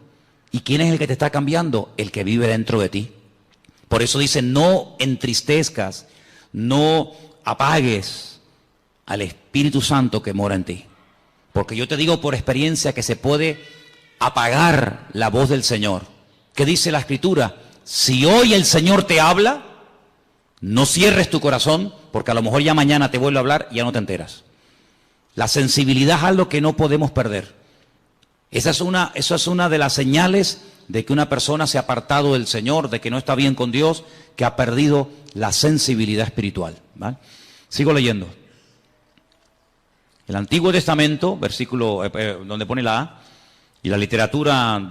¿Y quién es el que te está cambiando? El que vive dentro de ti. Por eso dice, no entristezcas, no apagues al Espíritu Santo que mora en ti. Porque yo te digo por experiencia que se puede apagar la voz del Señor. ¿Qué dice la Escritura? Si hoy el Señor te habla, no cierres tu corazón, porque a lo mejor ya mañana te vuelve a hablar y ya no te enteras. La sensibilidad es algo que no podemos perder. Esa es una de las señales de que una persona se ha apartado del Señor, de que no está bien con Dios, que ha perdido la sensibilidad espiritual. ¿Vale? Sigo leyendo. El Antiguo Testamento, versículo donde pone la A, y la literatura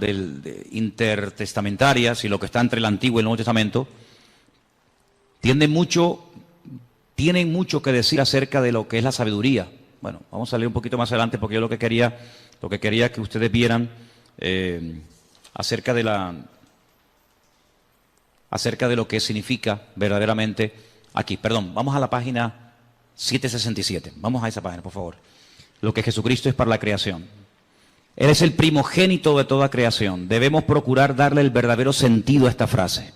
intertestamentaria, si lo que está entre el Antiguo y el Nuevo Testamento, tienen mucho que decir acerca de lo que es la sabiduría. Bueno, vamos a leer un poquito más adelante porque yo lo que quería que ustedes vieran acerca de lo que significa verdaderamente aquí. Perdón, vamos a la página 767. Vamos a esa página, por favor. Lo que Jesucristo es para la creación. Él es el primogénito de toda creación. Debemos procurar darle el verdadero sentido a esta frase.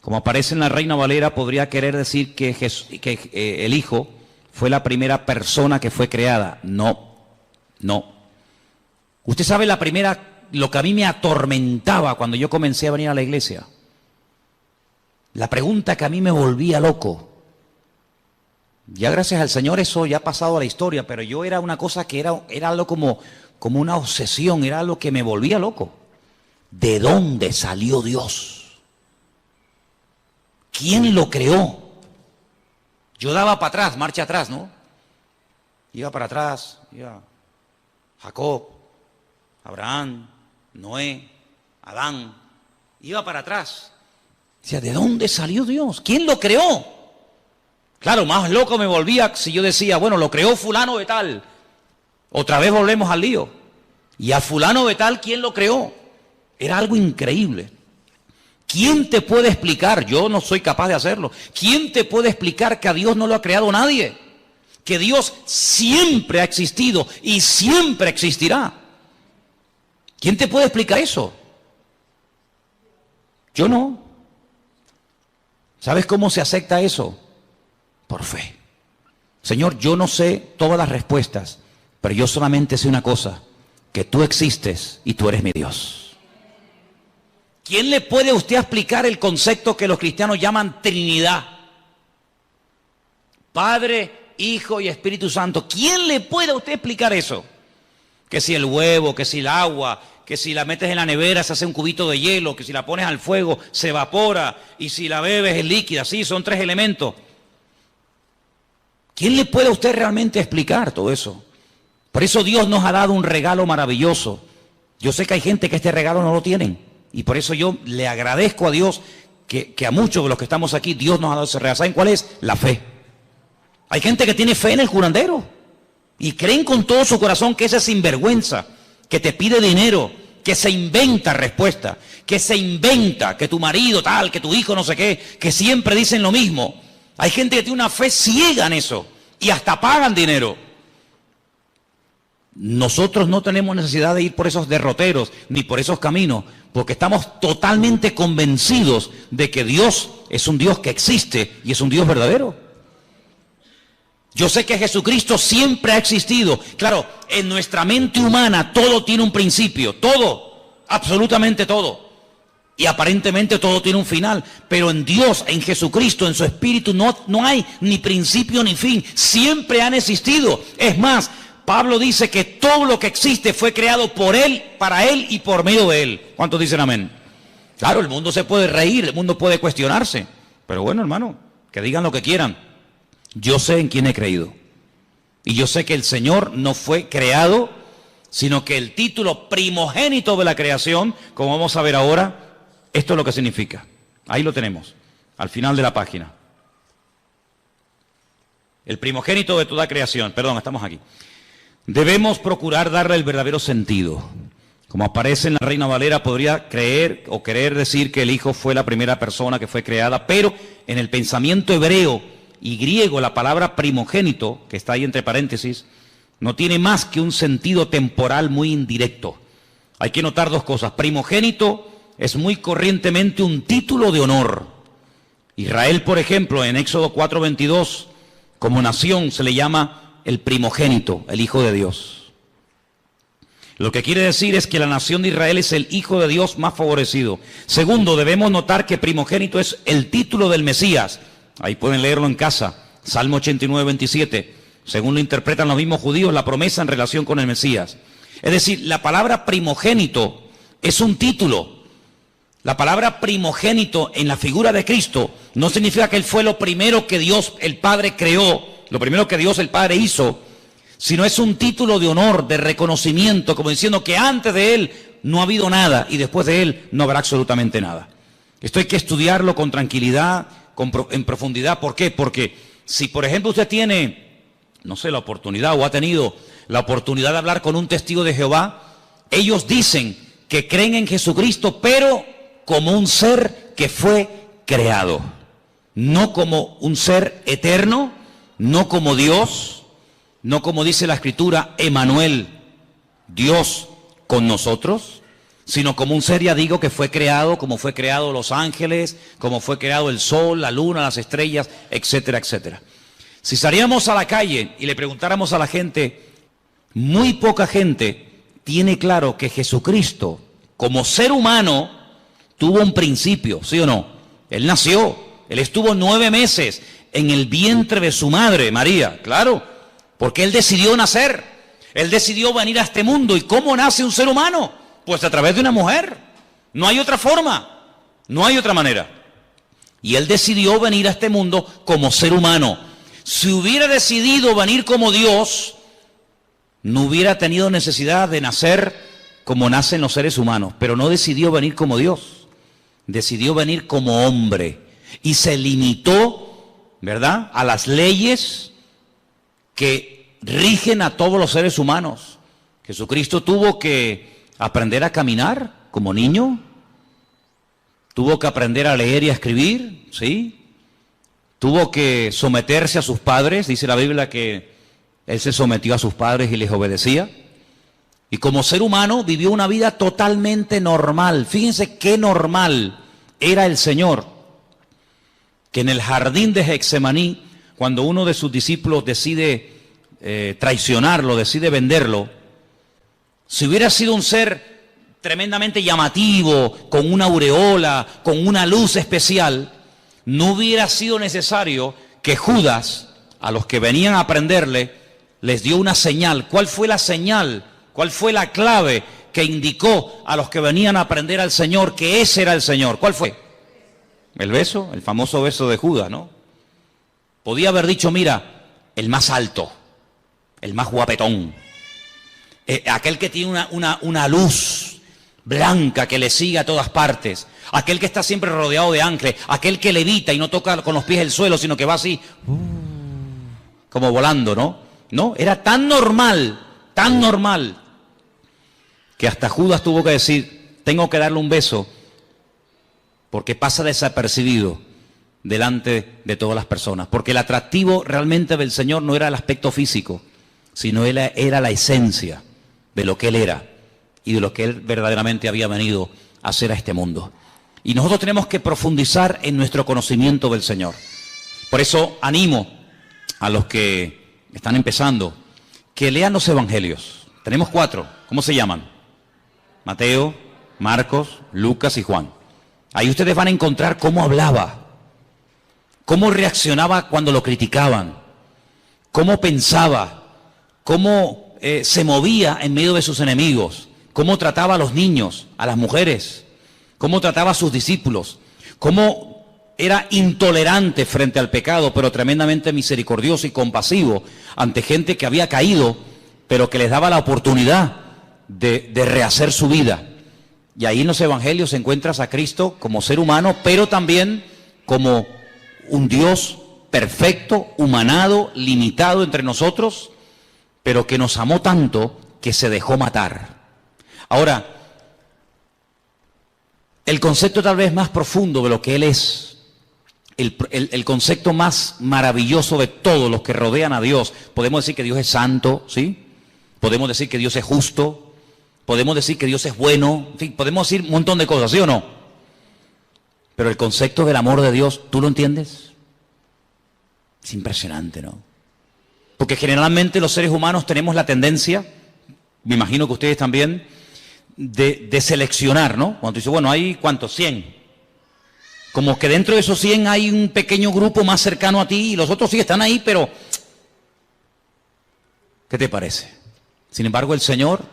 Como aparece en la Reina Valera, podría querer decir que el Hijo fue la primera persona que fue creada. No. Usted sabe lo que a mí me atormentaba cuando yo comencé a venir a la iglesia. La pregunta que a mí me volvía loco. Ya gracias al Señor eso ya ha pasado a la historia, pero yo era una cosa que era algo como una obsesión, era algo que me volvía loco. ¿De dónde salió Dios? ¿Quién lo creó? Yo daba para atrás, marcha atrás, ¿no? Iba para atrás, iba Jacob, Abraham, Noé, Adán, iba para atrás. Decía, ¿de dónde salió Dios? ¿Quién lo creó? Claro, más loco me volvía si yo decía, bueno, lo creó fulano de tal. Otra vez volvemos al lío. Y a fulano de tal, ¿quién lo creó? Era algo increíble. ¿Quién te puede explicar? Yo no soy capaz de hacerlo. ¿Quién te puede explicar que a Dios no lo ha creado nadie? Que Dios siempre ha existido y siempre existirá. ¿Quién te puede explicar eso? Yo no. ¿Sabes cómo se acepta eso? Por fe. Señor, yo no sé todas las respuestas, pero yo solamente sé una cosa, que tú existes y tú eres mi Dios. ¿Quién le puede a usted explicar el concepto que los cristianos llaman Trinidad? Padre, Hijo y Espíritu Santo. ¿Quién le puede a usted explicar eso? Que si el huevo, que si el agua, que si la metes en la nevera se hace un cubito de hielo, que si la pones al fuego se evapora y si la bebes es líquida. Sí, son 3 elementos. ¿Quién le puede a usted realmente explicar todo eso? Por eso Dios nos ha dado un regalo maravilloso. Yo sé que hay gente que este regalo no lo tienen. Y por eso yo le agradezco a Dios que a muchos de los que estamos aquí, Dios nos ha dado ese regalo. ¿Saben cuál es? La fe. Hay gente que tiene fe en el curandero. Y creen con todo su corazón que ese sinvergüenza, que te pide dinero, que se inventa respuesta, que se inventa que tu marido tal, que tu hijo no sé qué, que siempre dicen lo mismo. Hay gente que tiene una fe ciega en eso. y hasta pagan dinero. Nosotros no tenemos necesidad de ir por esos derroteros ni por esos caminos, porque estamos totalmente convencidos de que Dios es un Dios que existe y es un Dios verdadero. Yo sé que Jesucristo siempre ha existido. Claro, en nuestra mente humana todo tiene un principio, todo, absolutamente todo. Y aparentemente todo tiene un final, pero en Dios, en Jesucristo, en su Espíritu no hay ni principio ni fin, siempre han existido. Es más, Pablo dice que todo lo que existe fue creado por Él, para Él y por medio de Él. ¿Cuántos dicen amén? Claro, el mundo se puede reír, el mundo puede cuestionarse, pero bueno, hermano, que digan lo que quieran. Yo sé en quién he creído. Y yo sé que el Señor no fue creado, sino que el título primogénito de la creación, como vamos a ver ahora, esto es lo que significa. Ahí lo tenemos, al final de la página. El primogénito de toda creación. Perdón, estamos aquí. Debemos procurar darle el verdadero sentido. Como aparece en la Reina Valera, podría creer o querer decir que el Hijo fue la primera persona que fue creada, pero en el pensamiento hebreo y griego, la palabra primogénito, que está ahí entre paréntesis, no tiene más que un sentido temporal muy indirecto. Hay que notar dos cosas. Primogénito es muy corrientemente un título de honor. Israel, por ejemplo, en Éxodo 4:22, como nación se le llama el primogénito, el Hijo de Dios. Lo que quiere decir es que la nación de Israel es el Hijo de Dios más favorecido. Segundo, debemos notar que primogénito es el título del Mesías. Ahí pueden leerlo en casa, Salmo 89:27. Según lo interpretan los mismos judíos, la promesa en relación con el Mesías. Es decir, la palabra primogénito es un título. La palabra primogénito en la figura de Cristo no significa que Él fue lo primero que Dios el Padre creó, lo primero que Dios el Padre hizo, sino es un título de honor, de reconocimiento, como diciendo que antes de Él no ha habido nada y después de Él no habrá absolutamente nada. Esto hay que estudiarlo con tranquilidad, en profundidad. ¿Por qué? Porque si, por ejemplo, usted tiene, no sé, la oportunidad o ha tenido la oportunidad de hablar con un testigo de Jehová, ellos dicen que creen en Jesucristo, pero como un ser que fue creado, no como un ser eterno, no como Dios, no como dice la Escritura, Emmanuel, Dios con nosotros, sino como un ser, ya digo, que fue creado, como fue creado los ángeles, como fue creado el sol, la luna, las estrellas, etcétera, etcétera. Si saliéramos a la calle y le preguntáramos a la gente, muy poca gente tiene claro que Jesucristo, como ser humano, tuvo un principio, ¿sí o no? Él nació, Él estuvo 9 meses en el vientre de su madre, María, claro, porque Él decidió nacer, Él decidió venir a este mundo. ¿Y cómo nace un ser humano? Pues a través de una mujer, no hay otra forma, no hay otra manera. Y Él decidió venir a este mundo como ser humano. Si hubiera decidido venir como Dios, no hubiera tenido necesidad de nacer como nacen los seres humanos, pero no decidió venir como Dios, decidió venir como hombre y se limitó, ¿verdad?, a las leyes que rigen a todos los seres humanos. Jesucristo tuvo que aprender a caminar como niño, tuvo que aprender a leer y a escribir, ¿sí? Tuvo que someterse a sus padres, dice la Biblia que Él se sometió a sus padres y les obedecía. Y como ser humano vivió una vida totalmente normal. Fíjense qué normal era el Señor, que en el jardín de Getsemaní, cuando uno de sus discípulos decide traicionarlo, decide venderlo, si hubiera sido un ser tremendamente llamativo, con una aureola, con una luz especial, no hubiera sido necesario que Judas, a los que venían a prenderle, les dio una señal. ¿Cuál fue la señal? ¿Cuál fue la clave que indicó a los que venían a prender al Señor que ese era el Señor? ¿Cuál fue? El beso, el famoso beso de Judas, ¿no? Podía haber dicho, mira, el más alto, el más guapetón, aquel que tiene una luz blanca que le sigue a todas partes, aquel que está siempre rodeado de ángeles, aquel que levita y no toca con los pies el suelo, sino que va así, como volando, ¿no? No, era tan normal, que hasta Judas tuvo que decir, tengo que darle un beso, porque pasa desapercibido. delante de todas las personas. Porque el atractivo realmente del Señor no era el aspecto físico, sino era la esencia de lo que Él era y de lo que Él verdaderamente había venido a hacer a este mundo. Y nosotros tenemos que profundizar en nuestro conocimiento del Señor. Por eso animo a los que están empezando que lean los evangelios. Tenemos 4. ¿Cómo se llaman? Mateo, Marcos, Lucas y Juan. Ahí ustedes van a encontrar cómo hablaba, cómo reaccionaba cuando lo criticaban, cómo pensaba, cómo se movía en medio de sus enemigos, cómo trataba a los niños, a las mujeres, cómo trataba a sus discípulos, cómo era intolerante frente al pecado, pero tremendamente misericordioso y compasivo ante gente que había caído, pero que les daba la oportunidad de rehacer su vida. Y ahí en los evangelios encuentras a Cristo como ser humano, pero también como un Dios perfecto, humanado, limitado entre nosotros, pero que nos amó tanto que se dejó matar. Ahora, el concepto tal vez más profundo de lo que Él es, el concepto más maravilloso de todos los que rodean a Dios, podemos decir que Dios es santo, ¿sí? Podemos decir que Dios es justo, podemos decir que Dios es bueno, en fin, podemos decir un montón de cosas, ¿sí o no? Pero el concepto del amor de Dios, ¿tú lo entiendes? Es impresionante, ¿no? Porque generalmente los seres humanos tenemos la tendencia, me imagino que ustedes también, de seleccionar, ¿no? Cuando tú dices, bueno, hay ¿cuántos? 100. Como que dentro de esos 100 hay un pequeño grupo más cercano a ti y los otros sí están ahí, pero ¿qué te parece? Sin embargo, el Señor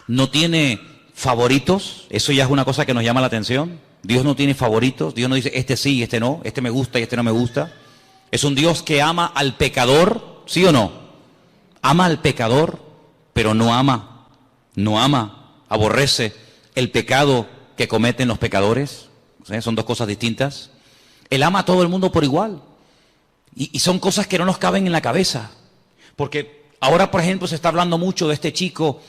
no tiene favoritos, eso ya es una cosa que nos llama la atención. Dios no tiene favoritos, Dios no dice este sí y este no, este me gusta y este no me gusta. Es un Dios que ama al pecador, ¿sí o no? Ama al pecador, pero no ama, aborrece el pecado que cometen los pecadores. ¿Sí? Son dos cosas distintas. Él ama a todo el mundo por igual. Y son cosas que no nos caben en la cabeza. Porque ahora, por ejemplo, se está hablando mucho de este chico.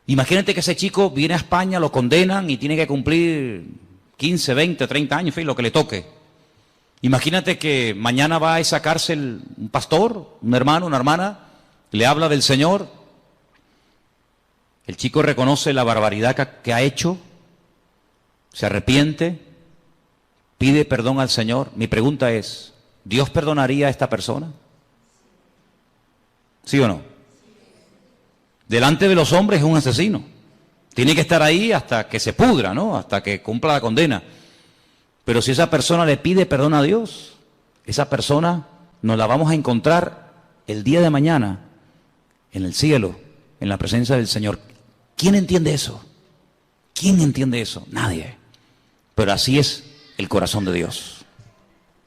Imagínate que ese chico viene a España, lo condenan y tiene que cumplir 15, 20, 30 años, en fin, lo que le toque. Imagínate que mañana va a esa cárcel un pastor, un hermano, una hermana, le habla del Señor. El chico reconoce la barbaridad que ha hecho, se arrepiente, pide perdón al Señor. Mi pregunta es, ¿Dios perdonaría a esta persona? ¿Sí o no? Delante de los hombres es un asesino. Tiene que estar ahí hasta que se pudra, ¿no? Hasta que cumpla la condena. Pero si esa persona le pide perdón a Dios, esa persona nos la vamos a encontrar el día de mañana en el cielo, en la presencia del Señor. ¿Quién entiende eso? ¿Quién entiende eso? Nadie. Pero así es el corazón de Dios.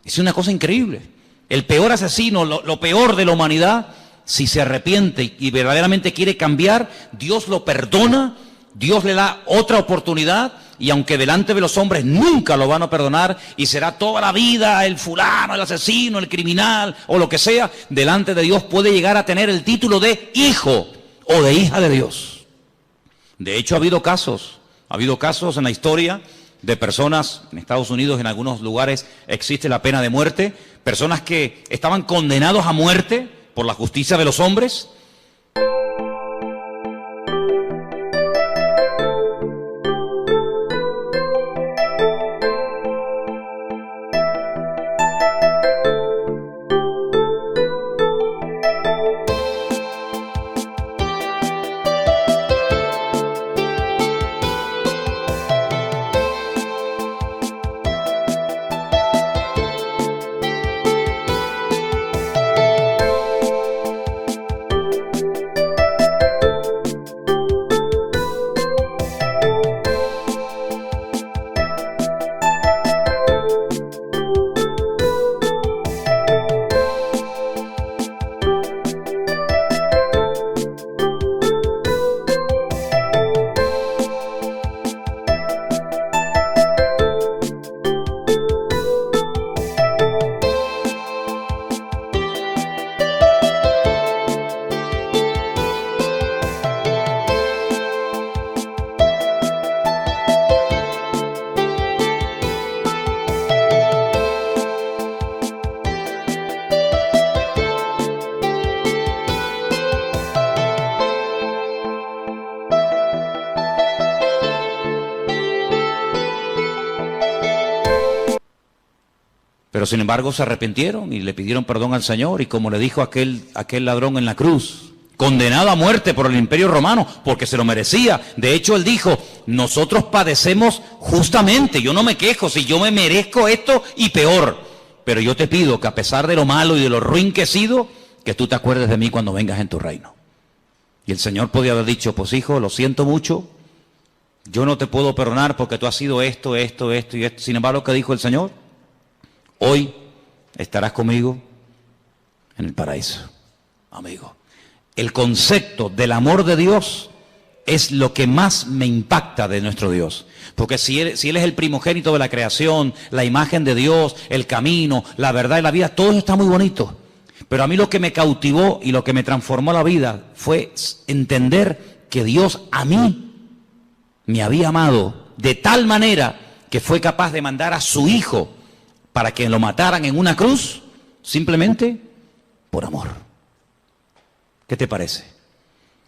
Es una cosa increíble. El peor asesino, lo peor de la humanidad, si se arrepiente y verdaderamente quiere cambiar, Dios lo perdona, Dios le da otra oportunidad, y aunque delante de los hombres nunca lo van a perdonar y será toda la vida el fulano, el asesino, el criminal o lo que sea, delante de Dios puede llegar a tener el título de hijo o de hija de Dios. De hecho, ha habido casos en la historia de personas, en Estados Unidos, en algunos lugares existe la pena de muerte, personas que estaban condenados a muerte por la justicia de los hombres. Pero sin embargo se arrepintieron y le pidieron perdón al Señor, y como le dijo aquel ladrón en la cruz, condenado a muerte por el Imperio Romano, porque se lo merecía. De hecho, él dijo, nosotros padecemos justamente, yo no me quejo, si yo me merezco esto y peor, pero yo te pido que a pesar de lo malo y de lo ruin que he sido, que tú te acuerdes de mí cuando vengas en tu reino. Y el Señor podía haber dicho, pues hijo, lo siento mucho, yo no te puedo perdonar porque tú has sido esto y esto. Sin embargo, ¿qué dijo el Señor? Hoy estarás conmigo en el paraíso, amigo. El concepto del amor de Dios es lo que más me impacta de nuestro Dios. Porque si Él es el primogénito de la creación, la imagen de Dios, el camino, la verdad y la vida, todo eso está muy bonito. Pero a mí lo que me cautivó y lo que me transformó la vida fue entender que Dios a mí me había amado de tal manera que fue capaz de mandar a su Hijo para que lo mataran en una cruz, simplemente por amor. ¿Qué te parece?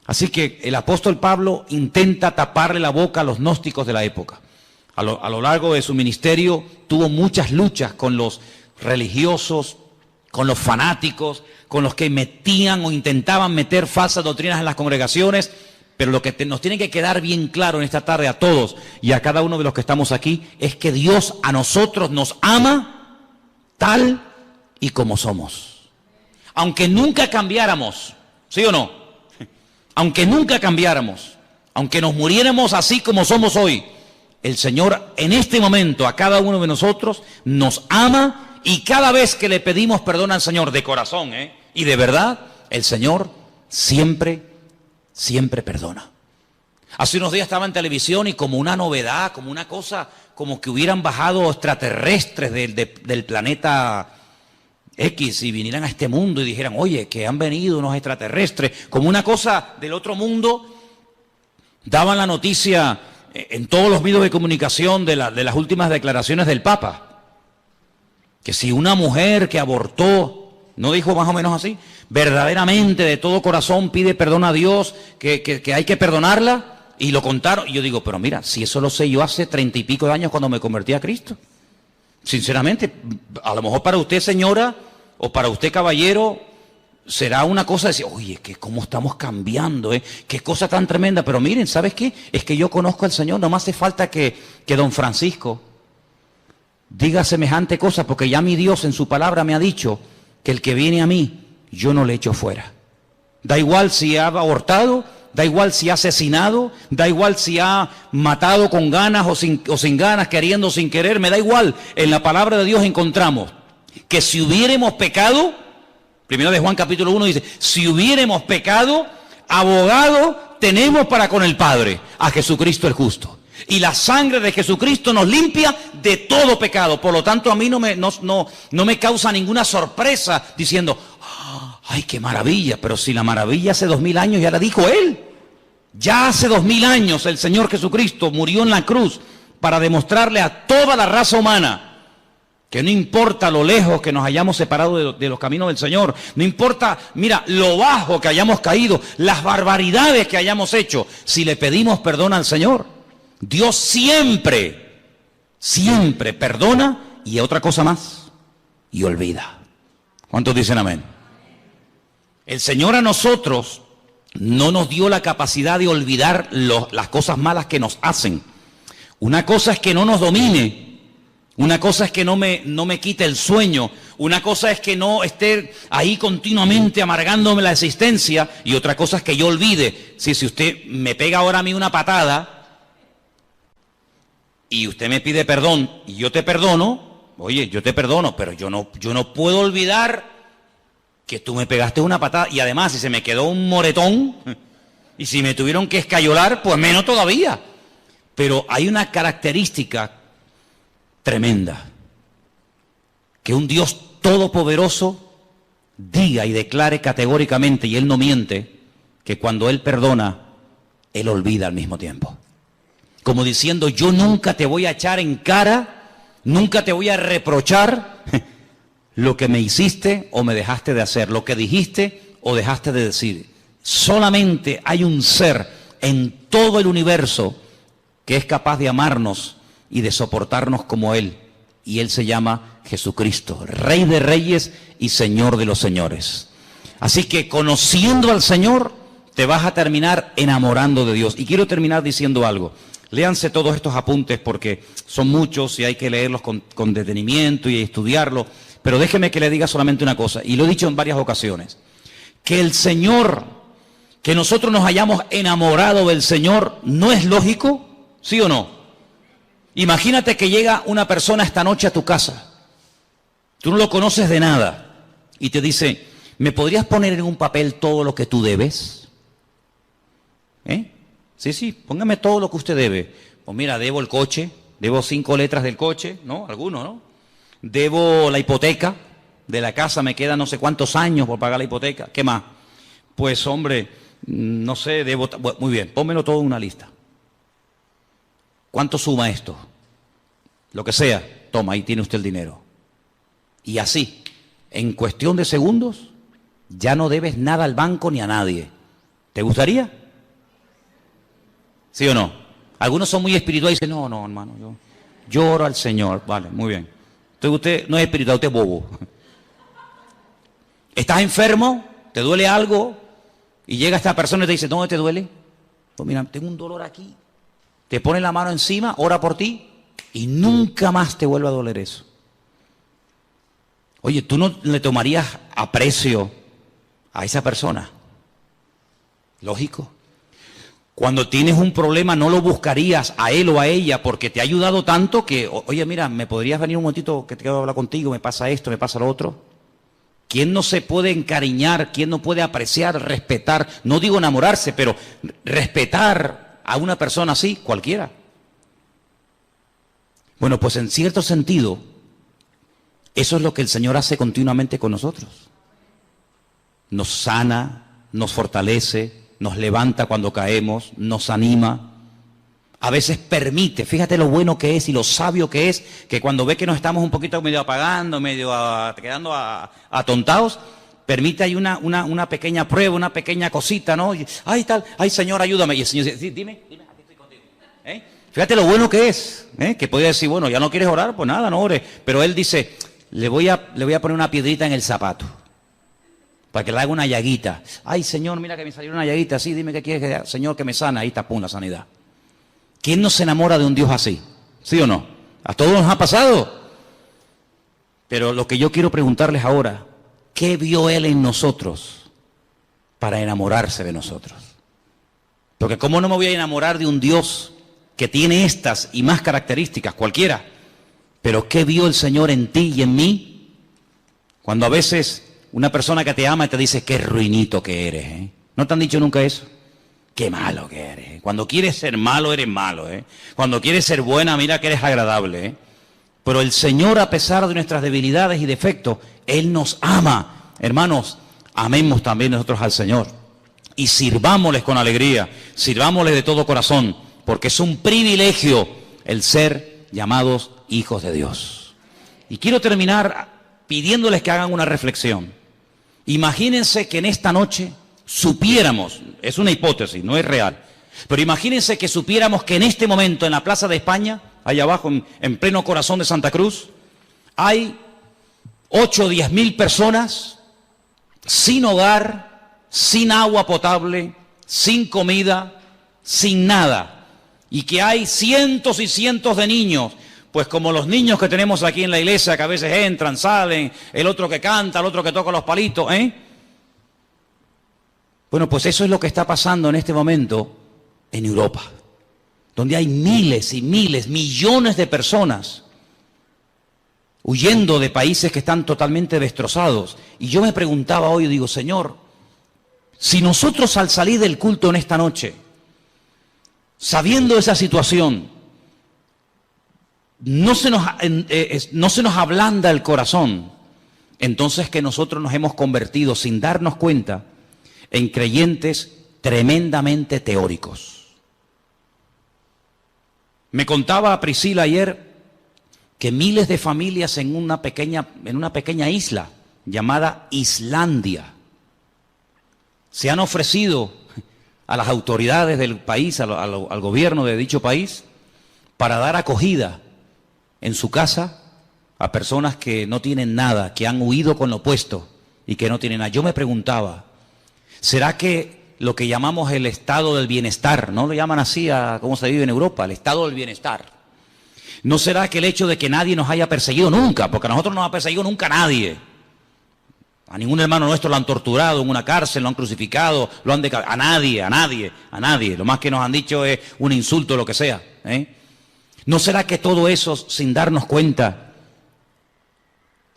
Así que el apóstol Pablo intenta taparle la boca a los gnósticos de la época. A lo largo de su ministerio tuvo muchas luchas con los religiosos, con los fanáticos, con los que metían o intentaban meter falsas doctrinas en las congregaciones. Pero lo que nos tiene que quedar bien claro en esta tarde a todos y a cada uno de los que estamos aquí es que Dios a nosotros nos ama tal y como somos. Aunque nunca cambiáramos, ¿sí o no? Aunque nunca cambiáramos, aunque nos muriéramos así como somos hoy, el Señor en este momento a cada uno de nosotros nos ama, y cada vez que le pedimos perdón al Señor de corazón y de verdad, el Señor siempre perdona. Hace unos días estaba en televisión y como una novedad, como una cosa, como que hubieran bajado extraterrestres del planeta X y vinieran a este mundo y dijeran, oye, que han venido unos extraterrestres, como una cosa del otro mundo. Daban la noticia en todos los medios de comunicación de las últimas declaraciones del Papa, que si una mujer que abortó, ¿no dijo más o menos así? Verdaderamente de todo corazón pide perdón a Dios, que hay que perdonarla, y lo contaron. Y yo digo, pero mira, si eso lo sé yo hace 30 y pico de años cuando me convertí a Cristo. Sinceramente, a lo mejor para usted, señora, o para usted, caballero, será una cosa de decir, oye, que cómo estamos cambiando, qué cosa tan tremenda. Pero miren, ¿sabes qué? Es que yo conozco al Señor, no me hace falta que don Francisco diga semejante cosa, porque ya mi Dios en su palabra me ha dicho que el que viene a mí, yo no le echo fuera. Da igual si ha abortado, da igual si ha asesinado, da igual si ha matado con ganas o sin ganas, queriendo o sin querer, me da igual. En la palabra de Dios encontramos que si hubiéramos pecado, primero de Juan capítulo 1 dice, si hubiéramos pecado, abogado tenemos para con el Padre? A Jesucristo el justo. Y la sangre de Jesucristo nos limpia de todo pecado. Por lo tanto, a mí no me causa ninguna sorpresa diciendo, ¡ay, qué maravilla! Pero si la maravilla hace 2000 años ya la dijo Él. Ya hace 2000 años el Señor Jesucristo murió en la cruz para demostrarle a toda la raza humana que no importa lo lejos que nos hayamos separado de los caminos del Señor, no importa, mira, lo bajo que hayamos caído, las barbaridades que hayamos hecho, si le pedimos perdón al Señor, Dios siempre, siempre perdona y otra cosa más, y olvida. ¿Cuántos dicen amén? El Señor a nosotros no nos dio la capacidad de olvidar las cosas malas que nos hacen. Una cosa es que no nos domine. Una cosa es que no me quite el sueño, una cosa es que no esté ahí continuamente amargándome la existencia, y otra cosa es que yo olvide. Si usted me pega ahora a mí una patada y usted me pide perdón y yo te perdono, oye, yo te perdono, pero yo no puedo olvidar que tú me pegaste una patada, y además si se me quedó un moretón y si me tuvieron que escayolar, pues menos todavía. Pero hay una característica tremenda, que un Dios todopoderoso diga y declare categóricamente, y Él no miente, que cuando Él perdona, Él olvida al mismo tiempo. Como diciendo, yo nunca te voy a echar en cara, nunca te voy a reprochar lo que me hiciste o me dejaste de hacer, lo que dijiste o dejaste de decir. Solamente hay un ser en todo el universo que es capaz de amarnos y de soportarnos como Él, y Él se llama Jesucristo, Rey de Reyes y Señor de los Señores. Así que conociendo al Señor, te vas a terminar enamorando de Dios. Y quiero terminar diciendo algo. Léanse todos estos apuntes porque son muchos y hay que leerlos con detenimiento y estudiarlos, pero déjeme que le diga solamente una cosa, y lo he dicho en varias ocasiones, que el Señor, que nosotros nos hayamos enamorado del Señor, ¿no es lógico? ¿Sí o no? Imagínate que llega una persona esta noche a tu casa, tú no lo conoces de nada, y te dice, ¿me podrías poner en un papel todo lo que tú debes? Sí, póngame todo lo que usted debe. Pues mira, debo el coche, debo 5 letras del coche, ¿no? Alguno, ¿no? Debo la hipoteca de la casa, me quedan no sé cuántos años por pagar la hipoteca. ¿Qué más? Pues hombre, no sé, debo... Muy bien, pónmelo todo en una lista. ¿Cuánto suma esto? Lo que sea, toma, ahí tiene usted el dinero. Y así, en cuestión de segundos, ya no debes nada al banco ni a nadie. ¿Te gustaría? ¿Sí o no? Algunos son muy espirituales y dicen, no, hermano, yo oro al Señor. Vale, muy bien. Entonces usted no es espiritual, usted es bobo. ¿Estás enfermo? ¿Te duele algo? Y llega esta persona y te dice, ¿dónde te duele? Pues mira, tengo un dolor aquí. Te pone la mano encima, ora por ti y nunca más te vuelve a doler eso. Oye, ¿tú no le tomarías aprecio a esa persona? Lógico. Cuando tienes un problema no lo buscarías a él o a ella porque te ha ayudado tanto que, oye, mira, ¿me podrías venir un momentito que te quiero hablar contigo? Me pasa esto, me pasa lo otro. ¿Quién no se puede encariñar? ¿Quién no puede apreciar, respetar? No digo enamorarse, pero respetar a una persona así, cualquiera. Bueno, pues en cierto sentido, eso es lo que el Señor hace continuamente con nosotros. Nos sana, nos fortalece, nos levanta cuando caemos, nos anima. A veces permite, fíjate lo bueno que es y lo sabio que es, que cuando ve que nos estamos un poquito medio apagando, quedando atontados, permite ahí una pequeña prueba, una pequeña cosita, ¿no? Y, ay, tal, ay, Señor, ayúdame. Y el Señor dice, sí, dime, aquí estoy contigo. Fíjate lo bueno que es, que podía decir, bueno, ya no quieres orar, pues nada, no ores. Pero Él dice, le voy a poner una piedrita en el zapato, para que le haga una llaguita. Ay, Señor, mira que me salió una llaguita, sí, dime qué quieres que haga. Señor, que me sana, ahí está, pum, la sanidad. ¿Quién no se enamora de un Dios así? ¿Sí o no? A todos nos ha pasado. Pero lo que yo quiero preguntarles ahora, ¿qué vio Él en nosotros para enamorarse de nosotros? Porque ¿cómo no me voy a enamorar de un Dios que tiene estas y más características, cualquiera? Pero ¿qué vio el Señor en ti y en mí? Cuando a veces una persona que te ama te dice, qué ruinito que eres, ¿eh? ¿No te han dicho nunca eso? qué malo que eres. Cuando quieres ser malo, eres malo. Cuando quieres ser buena, mira que eres agradable. Pero el Señor, a pesar de nuestras debilidades y defectos, Él nos ama. Hermanos, amemos también nosotros al Señor. Y sirvámosles con alegría, sirvámosles de todo corazón, porque es un privilegio el ser llamados hijos de Dios. Y quiero terminar pidiéndoles que hagan una reflexión. Imagínense que en esta noche supiéramos, es una hipótesis, no es real, pero imagínense que supiéramos que en este momento en la Plaza de España, allá abajo en pleno corazón de Santa Cruz, hay 8 o 10 mil personas sin hogar, sin agua potable, sin comida, sin nada, y que hay cientos y cientos de niños, pues como los niños que tenemos aquí en la iglesia, que a veces entran, salen, el otro que canta, el otro que toca los palitos, Bueno, pues eso es lo que está pasando en este momento en Europa, donde hay miles y miles, millones de personas huyendo de países que están totalmente destrozados. Y yo me preguntaba hoy, digo, Señor, si nosotros al salir del culto en esta noche, sabiendo esa situación, no se nos ablanda el corazón, entonces que nosotros nos hemos convertido sin darnos cuenta en creyentes tremendamente teóricos. Me contaba Priscila ayer que miles de familias en una pequeña isla llamada Islandia se han ofrecido a las autoridades del país, al gobierno de dicho país, para dar acogida en su casa a personas que no tienen nada, que han huido con lo puesto y que no tienen nada. Yo me preguntaba, ¿será que lo que llamamos el estado del bienestar, no lo llaman así a cómo se vive en Europa, el estado del bienestar? ¿No será que el hecho de que nadie nos haya perseguido nunca, porque a nosotros no nos ha perseguido nunca nadie? A ningún hermano nuestro lo han torturado en una cárcel, lo han crucificado, a nadie. Lo más que nos han dicho es un insulto o lo que sea. ¿No será que todo eso, sin darnos cuenta,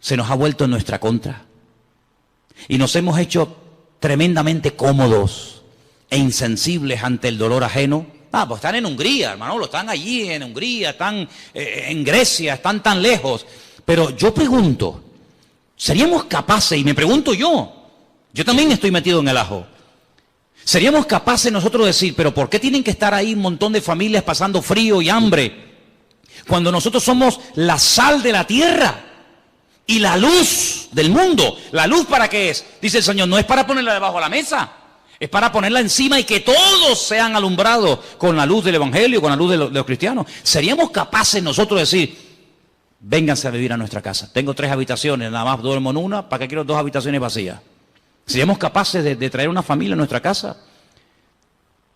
se nos ha vuelto en nuestra contra? Y nos hemos hecho tremendamente cómodos e insensibles ante el dolor ajeno. Pues están en Hungría, hermano, están allí en Hungría, están en Grecia, están tan lejos. Pero yo pregunto, ¿seríamos capaces, y me pregunto yo también estoy metido en el ajo, ¿seríamos capaces nosotros de decir, pero por qué tienen que estar ahí un montón de familias pasando frío y hambre, cuando nosotros somos la sal de la tierra y la luz del mundo? ¿La luz para qué es? Dice el Señor, no es para ponerla debajo de la mesa, es para ponerla encima y que todos sean alumbrados con la luz del Evangelio, con la luz de los cristianos. ¿Seríamos capaces nosotros de decir, vénganse a vivir a nuestra casa? Tengo 3 habitaciones, nada más duermo en una, ¿para qué quiero 2 habitaciones vacías? ¿Seríamos capaces de traer una familia a nuestra casa?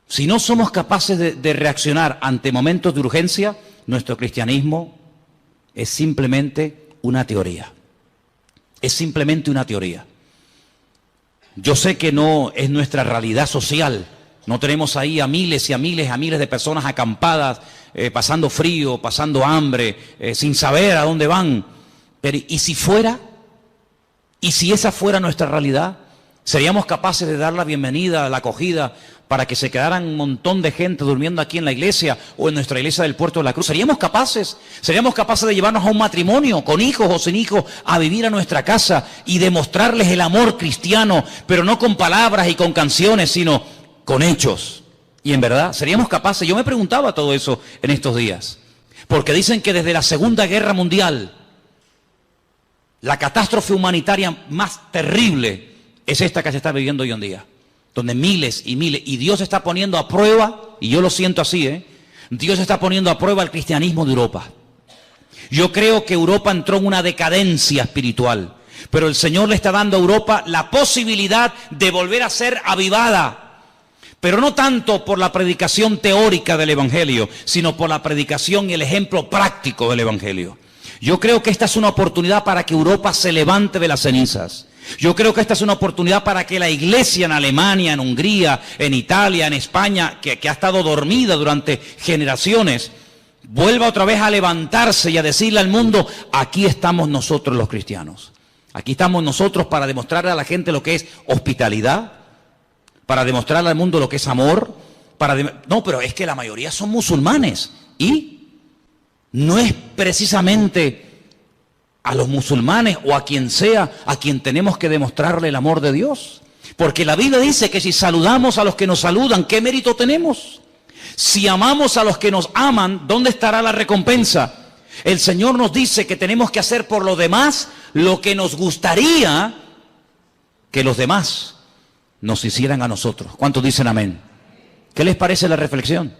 Si no somos capaces de reaccionar ante momentos de urgencia, nuestro cristianismo es simplemente una teoría. Es simplemente una teoría. Yo sé que no es nuestra realidad social. No tenemos ahí a miles y a miles de personas acampadas, pasando frío, pasando hambre, sin saber a dónde van. Pero ¿y si fuera? ¿Y si esa fuera nuestra realidad? ¿Seríamos capaces de dar la bienvenida, la acogida, para que se quedaran un montón de gente durmiendo aquí en la iglesia o en nuestra iglesia del Puerto de la Cruz? ¿Seríamos capaces? ¿Seríamos capaces de llevarnos a un matrimonio, con hijos o sin hijos, a vivir a nuestra casa y demostrarles el amor cristiano, pero no con palabras y con canciones, sino con hechos? Y en verdad, ¿seríamos capaces? Yo me preguntaba todo eso en estos días, porque dicen que desde la Segunda Guerra Mundial, la catástrofe humanitaria más terrible es esta que se está viviendo hoy en día, donde miles y miles, y Dios está poniendo a prueba, y yo lo siento así, Dios está poniendo a prueba el cristianismo de Europa. Yo creo que Europa entró en una decadencia espiritual, pero el Señor le está dando a Europa la posibilidad de volver a ser avivada, pero no tanto por la predicación teórica del Evangelio, sino por la predicación y el ejemplo práctico del Evangelio. Yo creo que esta es una oportunidad para que Europa se levante de las cenizas. Yo creo que esta es una oportunidad para que la iglesia en Alemania, en Hungría, en Italia, en España, que ha estado dormida durante generaciones, vuelva otra vez a levantarse y a decirle al mundo, aquí estamos nosotros los cristianos. Aquí estamos nosotros para demostrarle a la gente lo que es hospitalidad, para demostrarle al mundo lo que es amor, No, pero es que la mayoría son musulmanes. Y no es precisamente a los musulmanes o a quien sea a quien tenemos que demostrarle el amor de Dios. Porque la Biblia dice que si saludamos a los que nos saludan, ¿qué mérito tenemos? Si amamos a los que nos aman, ¿dónde estará la recompensa? El Señor nos dice que tenemos que hacer por los demás lo que nos gustaría que los demás nos hicieran a nosotros. ¿Cuántos dicen amén? ¿Qué les parece la reflexión?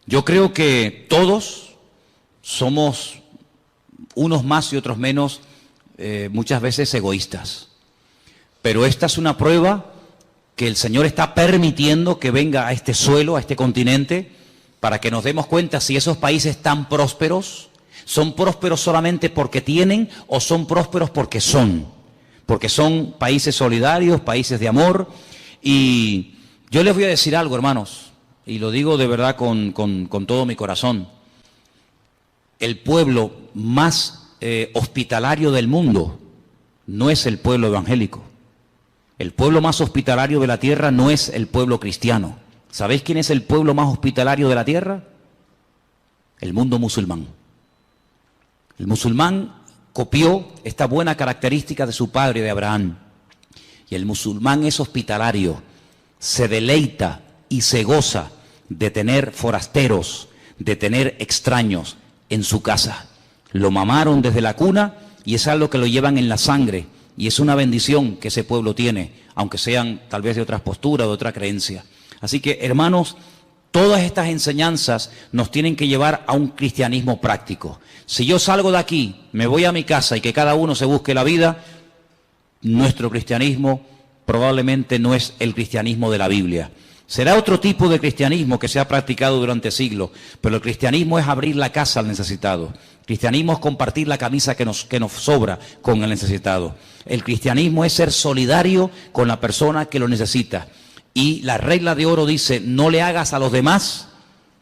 Yo creo que todos somos, unos más y otros menos, muchas veces egoístas. Pero esta es una prueba que el Señor está permitiendo que venga a este suelo, a este continente, para que nos demos cuenta si esos países tan prósperos son prósperos solamente porque tienen o son prósperos porque son países solidarios, países de amor. Y yo les voy a decir algo, hermanos, y lo digo de verdad con todo mi corazón. El pueblo más hospitalario del mundo no es el pueblo evangélico. El pueblo más hospitalario de la tierra no es el pueblo cristiano. ¿Sabéis quién es el pueblo más hospitalario de la tierra? El mundo musulmán. El musulmán copió esta buena característica de su padre, de Abraham. Y el musulmán es hospitalario, se deleita y se goza de tener forasteros, de tener extraños en su casa. Lo mamaron desde la cuna y es algo que lo llevan en la sangre. Y es una bendición que ese pueblo tiene, aunque sean tal vez de otras posturas, de otra creencia. Así que, hermanos, todas estas enseñanzas nos tienen que llevar a un cristianismo práctico. Si yo salgo de aquí, me voy a mi casa y que cada uno se busque la vida, nuestro cristianismo probablemente no es el cristianismo de la Biblia. Será otro tipo de cristianismo que se ha practicado durante siglos, pero el cristianismo es abrir la casa al necesitado. El cristianismo es compartir la camisa que nos sobra con el necesitado. El cristianismo es ser solidario con la persona que lo necesita. Y la regla de oro dice, no le hagas a los demás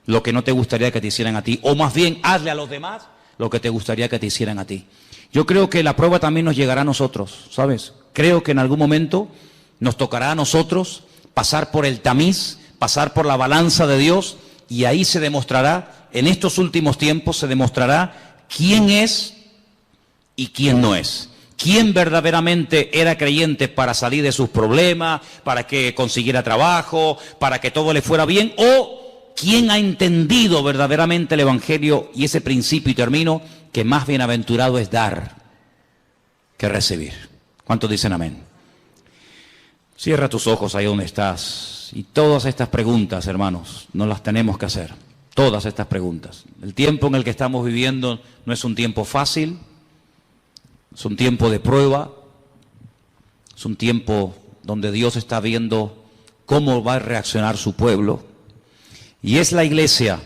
lo que no te gustaría que te hicieran a ti, o más bien, hazle a los demás lo que te gustaría que te hicieran a ti. Yo creo que la prueba también nos llegará a nosotros, ¿sabes? Creo que en algún momento nos tocará a nosotros pasar por el tamiz, pasar por la balanza de Dios, y ahí se demostrará, en estos últimos tiempos se demostrará quién es y quién no es. Quién verdaderamente era creyente para salir de sus problemas, para que consiguiera trabajo, para que todo le fuera bien, o quién ha entendido verdaderamente el Evangelio y ese principio, y termino, que más bienaventurado es dar que recibir. ¿Cuántos dicen amén? Cierra tus ojos ahí donde estás. Y todas estas preguntas, hermanos, nos las tenemos que hacer. Todas estas preguntas. El tiempo en el que estamos viviendo no es un tiempo fácil. Es un tiempo de prueba. Es un tiempo donde Dios está viendo cómo va a reaccionar su pueblo. Y es la iglesia,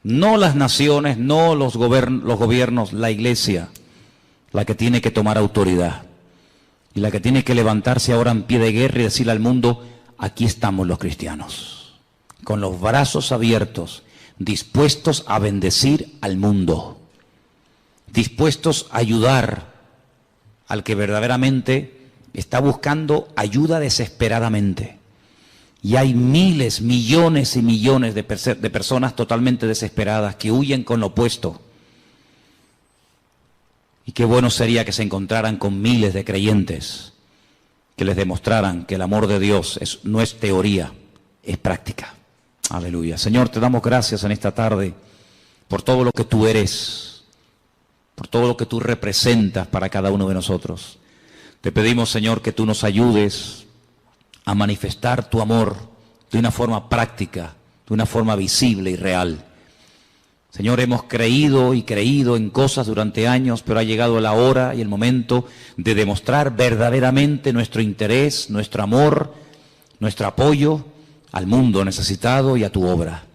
no las naciones, no los gobiernos, la iglesia, la que tiene que tomar autoridad. Y la que tiene que levantarse ahora en pie de guerra y decirle al mundo, aquí estamos los cristianos, con los brazos abiertos, dispuestos a bendecir al mundo, dispuestos a ayudar al que verdaderamente está buscando ayuda desesperadamente. Y hay miles, millones y millones de personas totalmente desesperadas que huyen con lo opuesto. Y qué bueno sería que se encontraran con miles de creyentes que les demostraran que el amor de Dios no es teoría, es práctica. Aleluya. Señor, te damos gracias en esta tarde por todo lo que tú eres, por todo lo que tú representas para cada uno de nosotros. Te pedimos, Señor, que tú nos ayudes a manifestar tu amor de una forma práctica, de una forma visible y real. Señor, hemos creído y creído en cosas durante años, pero ha llegado la hora y el momento de demostrar verdaderamente nuestro interés, nuestro amor, nuestro apoyo al mundo necesitado y a tu obra.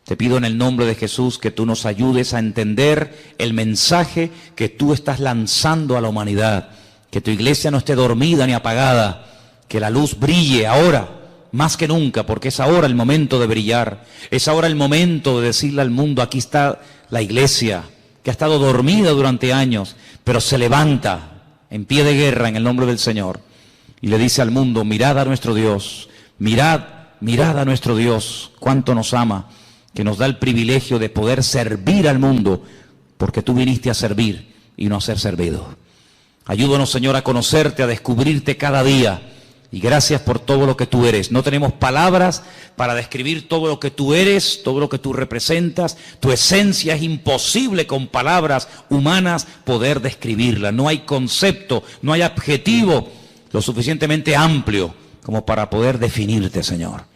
Te pido en el nombre de Jesús que tú nos ayudes a entender el mensaje que tú estás lanzando a la humanidad, que tu iglesia no esté dormida ni apagada, que la luz brille ahora, más que nunca, porque es ahora el momento de brillar, es ahora el momento de decirle al mundo, aquí está la iglesia, que ha estado dormida durante años, pero se levanta en pie de guerra en el nombre del Señor, y le dice al mundo, mirad a nuestro Dios, mirad mirad a nuestro Dios, cuánto nos ama, que nos da el privilegio de poder servir al mundo, porque tú viniste a servir y no a ser servido. Ayúdanos, Señor, a conocerte, a descubrirte cada día. Y gracias por todo lo que tú eres. No tenemos palabras para describir todo lo que tú eres, todo lo que tú representas. Tu esencia es imposible con palabras humanas poder describirla. No hay concepto, no hay adjetivo lo suficientemente amplio como para poder definirte, Señor.